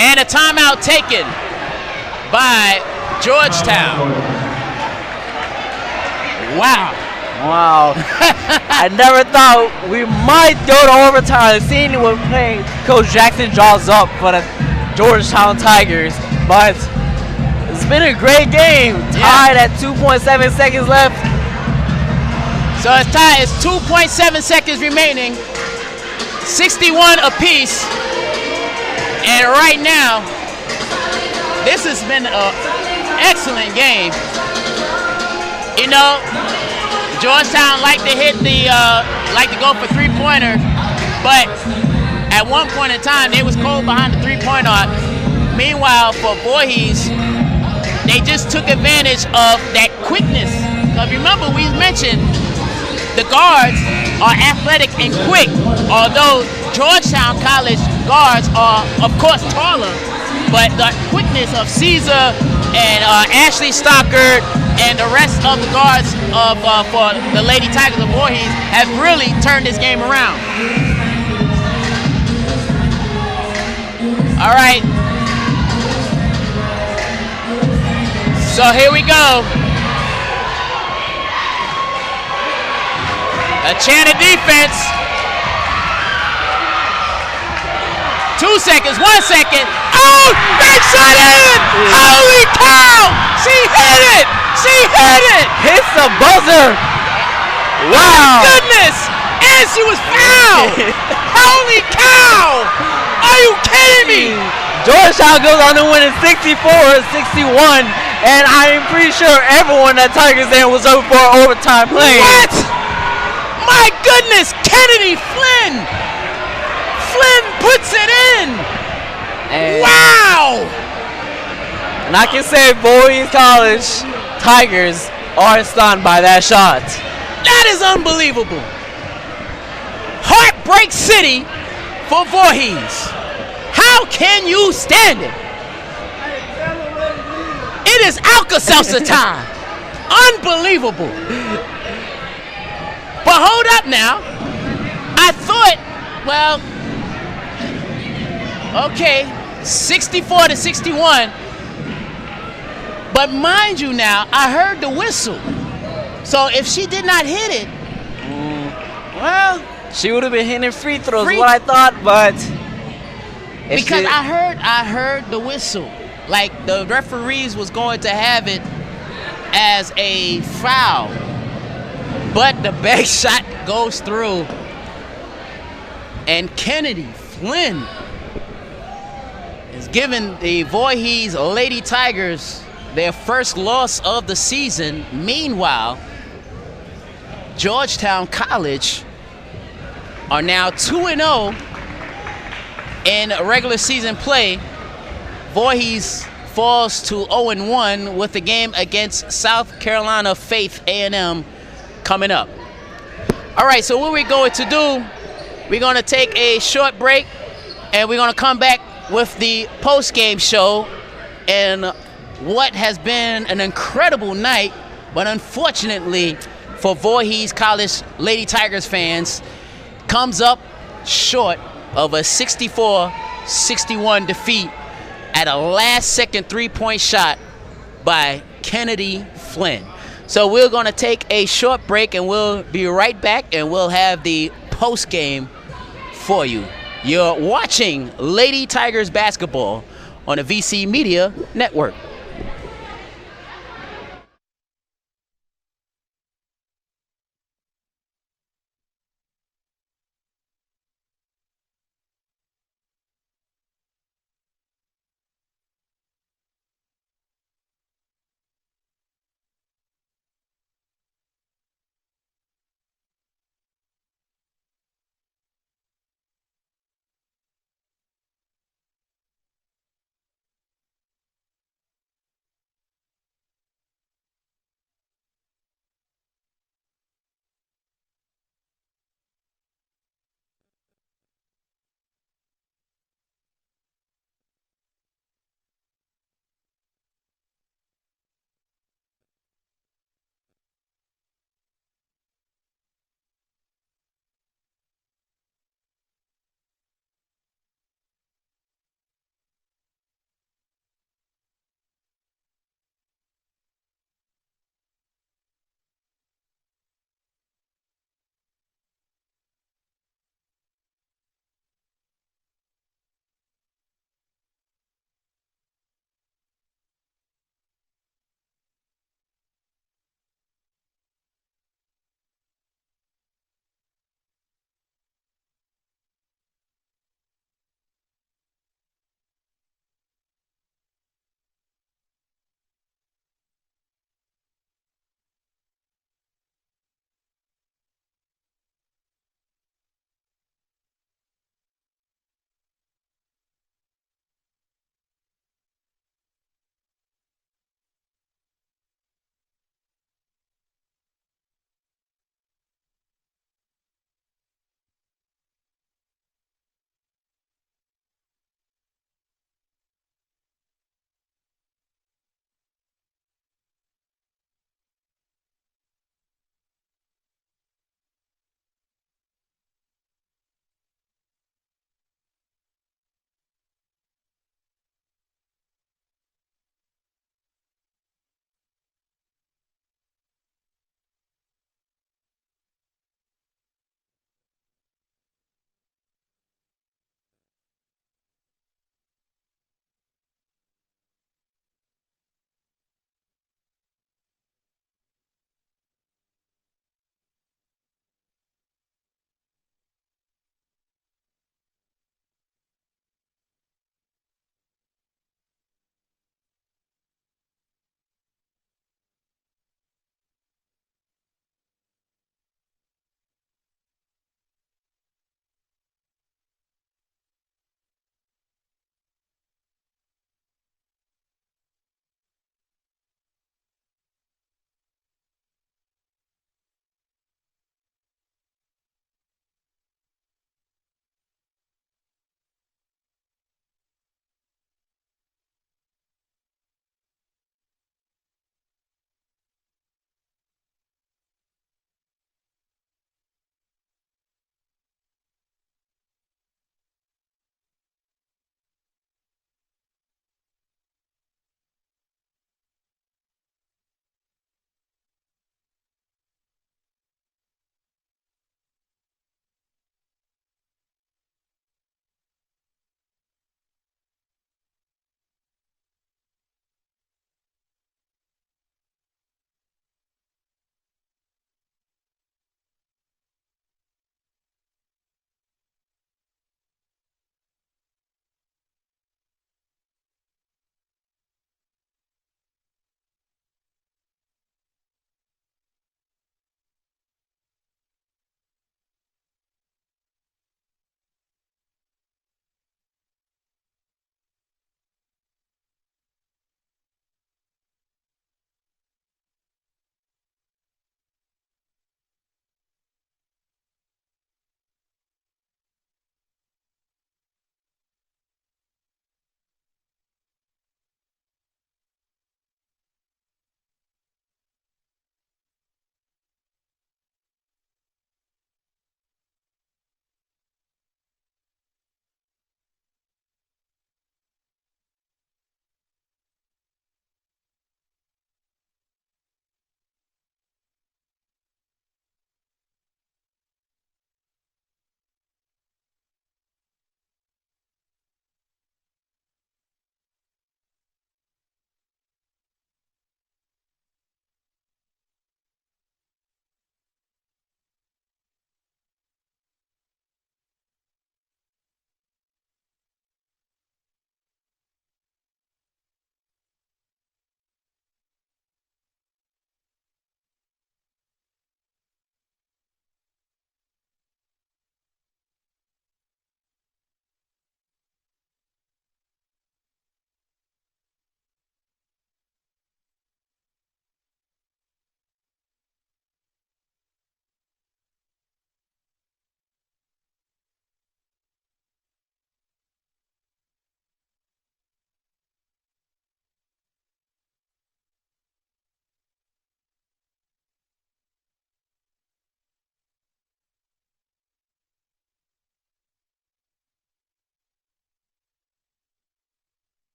And a timeout taken by Georgetown. Wow. Wow. I never thought we might go to overtime, seeing when playing Coach Jackson draws up for the Georgetown Tigers. But it's been a great game. Tied at 2.7 seconds left. So it's tied. It's 2.7 seconds remaining. 61 apiece. And right now, this has been an excellent game. You know, Georgetown like to hit the, like to go for three-pointer, but at one point in time, they was cold behind the three-point arc. Meanwhile, for Voorhees, they just took advantage of that quickness. Because remember, we mentioned the guards are athletic and quick, although Georgetown College guards are, of course, taller, but the quickness of Caesar and Ashley Stockard and the rest of the guards of for the Lady Tigers of Voorhees have really turned this game around. All right. So here we go. A chant of defense. 2 seconds, 1 second. Oh, big shot in! Holy cow! She hit it! She hit it! Hits the buzzer! Wow! Oh, goodness! And she was fouled! Holy cow! Are you kidding me? Georgetown goes on to win it 64-61, and I am pretty sure everyone at Tigers End was over for overtime play. What? My goodness! Kennedy Flynn! Flynn puts it in! And wow! And I can say Voorhees College Tigers are stunned by that shot. That is unbelievable. Heartbreak City for Voorhees. How can you stand it? It is Alka-Seltzer time. Unbelievable. But hold up now. I thought, well, okay, 64-61. But mind you now, I heard the whistle. So if she did not hit it, well, she would have been hitting free throws, what I thought, but because I heard the whistle. Like the referees was going to have it as a foul. But the back shot goes through. And Kennedy Flynn is giving the Voorhees Lady Tigers their first loss of the season. Meanwhile, Georgetown College are now 2-0 in regular season play. Voorhees falls to 0-1 with the game against South Carolina Faith A&M coming up. All right, so what we're going to do, we're going to take a short break, and we're going to come back with the post-game show and what has been an incredible night, but unfortunately for Voorhees College Lady Tigers fans, comes up short of a 64-61 defeat at a last-second three-point shot by Kennedy Flynn. So we're going to take a short break, and we'll be right back, and we'll have the post game for you. You're watching Lady Tigers basketball on the VC Media Network.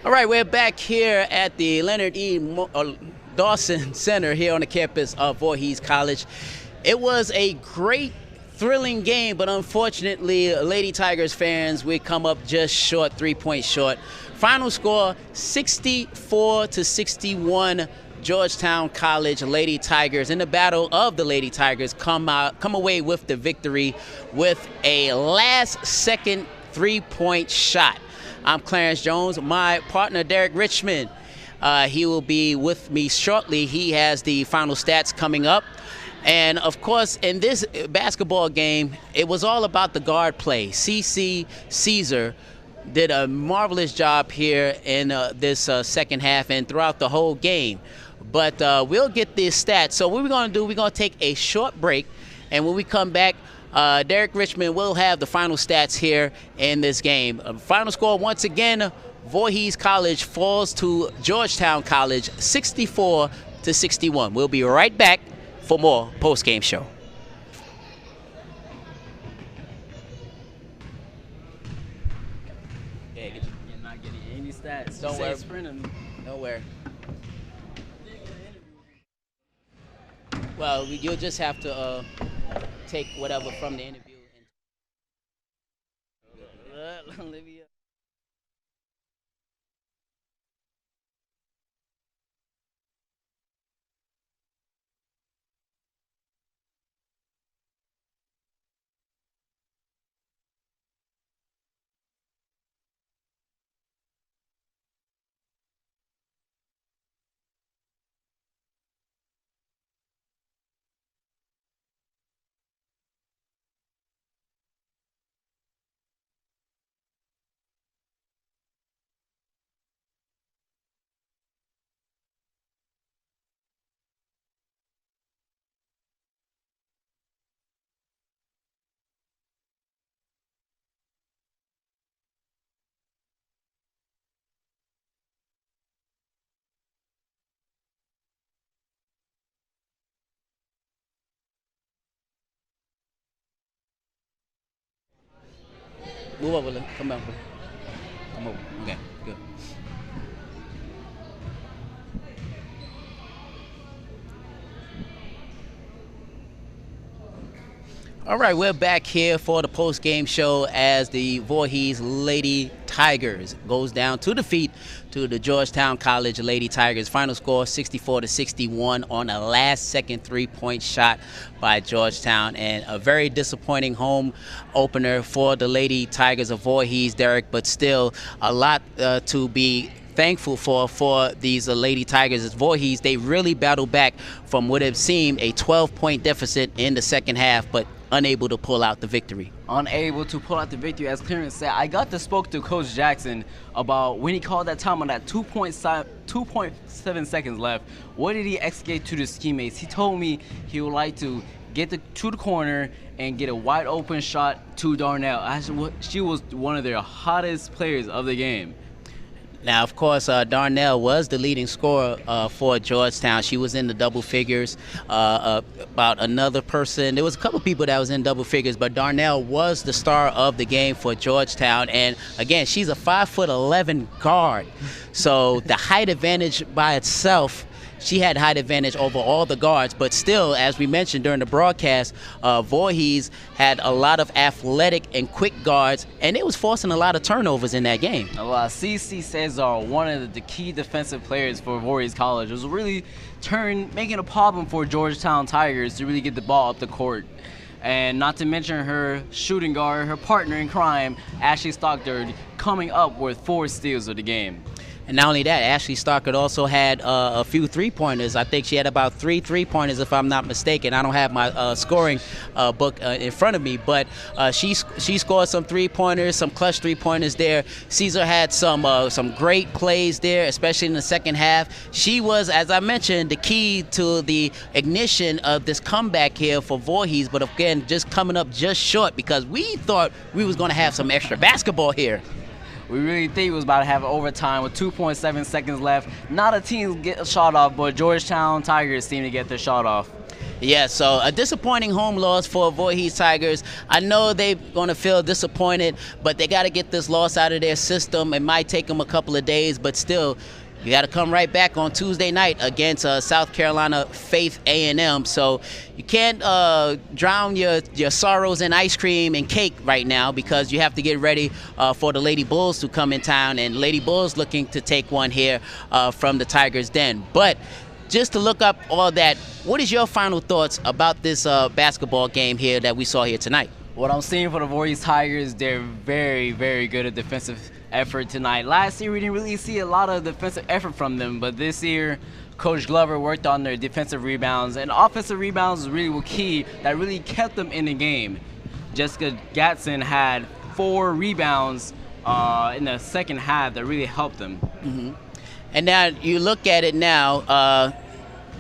All right, we're back here at the Leonard Dawson Center here on the campus of Voorhees College. It was a great, thrilling game, but unfortunately, Lady Tigers fans, we come up just short, 3 points short. Final score, 64-61. Georgetown College Lady Tigers, in the battle of the Lady Tigers, come away with the victory with a last-second 3-point shot. I'm Clarence Jones. My partner, Derek Richmond, he will be with me shortly. He has the final stats coming up. And, of course, in this basketball game, it was all about the guard play. CC Caesar did a marvelous job here in this second half and throughout the whole game. But we'll get the stats. So what we're going to do, we're going to take a short break. And when we come back, Derek Richmond will have the final stats here in this game. Final score, once again, Voorhees College falls to Georgetown College 64-61. We'll be right back for more post-game show. You're not getting any stats. Don't worry. Don't worry. Well, you'll just have to take whatever from the interview. Olivia. Move over, come on. Come over. Okay, good. All right, we're back here for the post-game show as the Voorhees Lady Tigers goes down to defeat to the Georgetown College Lady Tigers. Final score 64-61 on a last-second 3-point shot by Georgetown, and a very disappointing home opener for the Lady Tigers of Voorhees, Derek, but still a lot to be thankful for these Lady Tigers. As Voorhees, they really battled back from what it seemed a 12-point deficit in the second half, but unable to pull out the victory. Unable to pull out the victory, as Clarence said. I got to spoke to Coach Jackson about when he called that time on that 2.7 seconds left. What did he execute to his teammates? He told me he would like to get to the corner and get a wide open shot to Darnell. She was one of their hottest players of the game. Now, of course, Darnell was the leading scorer for Georgetown. She was in the double figures. About another person, there was a couple people that was in double figures, but Darnell was the star of the game for Georgetown. And again, she's a 5'11" guard, so the height advantage by itself, she had height advantage over all the guards, but still, as we mentioned during the broadcast, Voorhees had a lot of athletic and quick guards, and it was forcing a lot of turnovers in that game. CC Cesar, one of the key defensive players for Voorhees College, was really making a problem for Georgetown Tigers to really get the ball up the court. And not to mention her shooting guard, her partner in crime, Ashley Stockton, coming up with 4 steals of the game. And not only that, Ashley Stockard also had a few three-pointers. I think she had about 3 three-pointers, if I'm not mistaken. I don't have my scoring book in front of me, but she scored some three-pointers, some clutch three-pointers there. Caesar had some great plays there, especially in the second half. She was, as I mentioned, the key to the ignition of this comeback here for Voorhees, but again, just coming up just short because we thought we was going to have some extra basketball here. We really think we was about to have overtime with 2.7 seconds left. Not a team get a shot off, but Georgetown Tigers seem to get their shot off. Yeah, so a disappointing home loss for Voorhees Tigers. I know they're going to feel disappointed, but they got to get this loss out of their system. It might take them a couple of days, but still, you got to come right back on Tuesday night against South Carolina Faith A&M. So you can't drown your sorrows in ice cream and cake right now, because you have to get ready for the Lady Bulls to come in town, and Lady Bulls looking to take one here from the Tigers' den. But just to look up all that, what is your final thoughts about this basketball game here that we saw here tonight? What I'm seeing for the Voorhees Tigers, they're very, very good at defensive effort tonight. Last year, we didn't really see a lot of defensive effort from them, but this year, Coach Glover worked on their defensive rebounds, and offensive rebounds really were key. That really kept them in the game. Jessica Gatson had 4 rebounds in the second half that really helped them. Mm-hmm. And now you look at it now,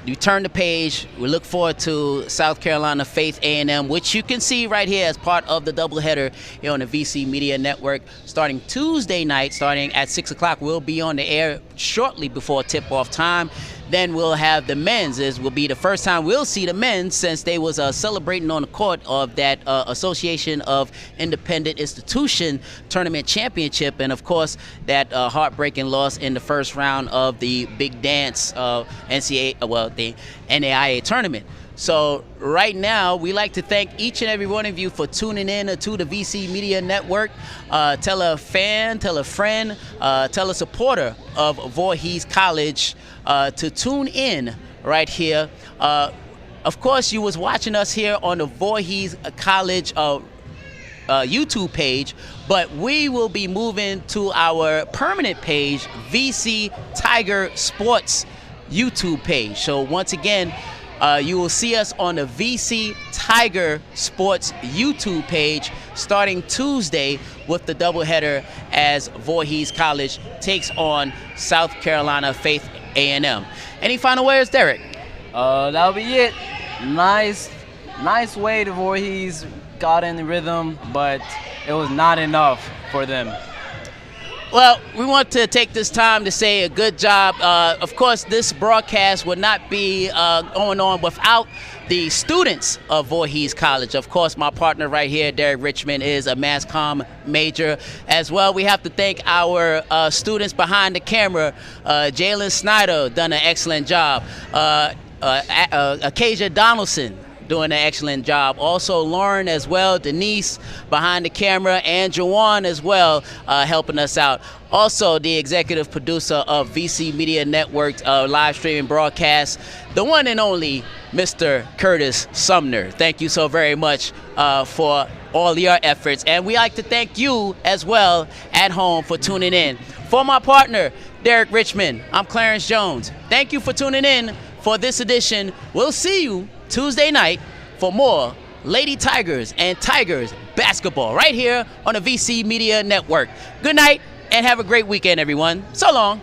you turn the page, we look forward to South Carolina Faith A&M, which you can see right here as part of the doubleheader here on the VC Media Network. Starting Tuesday night, starting at 6 o'clock, we'll be on the air shortly before tip-off time. Then we'll have the men's. This will be the first time we'll see the men's since they was celebrating on the court of that Association of Independent Institution Tournament Championship, and of course that heartbreaking loss in the first round of the Big Dance the NAIA tournament. So right now, we like to thank each and every one of you for tuning in to the VC Media Network. Tell a fan, tell a friend, tell a supporter of Voorhees College to tune in right here. Of course, you was watching us here on the Voorhees College YouTube page, but we will be moving to our permanent page, VC Tiger Sports YouTube page. So once again, you will see us on the VC Tiger Sports YouTube page starting Tuesday with the doubleheader as Voorhees College takes on South Carolina Faith A&M. Any final words, Derek? That'll be it. Nice way the Voorhees got in the rhythm, but it was not enough for them. Well, we want to take this time to say a good job. Of course, this broadcast would not be going on without the students of Voorhees College. Of course, my partner right here, Derek Richmond, is a mass comm major as well. We have to thank our students behind the camera. Jalen Snyder done an excellent job. Acacia Donaldson doing an excellent job. Also Lauren as well, Denise behind the camera, and Jawan as well helping us out. Also the executive producer of VC Media Network live streaming broadcast, the one and only Mr. Curtis Sumner. Thank you so very much for all your efforts. And we like to thank you as well at home for tuning in. For my partner, Derek Richmond, I'm Clarence Jones. Thank you for tuning in for this edition. We'll see you Tuesday night for more Lady Tigers and Tigers basketball right here on the VC Media Network. Good night and have a great weekend, everyone. So long.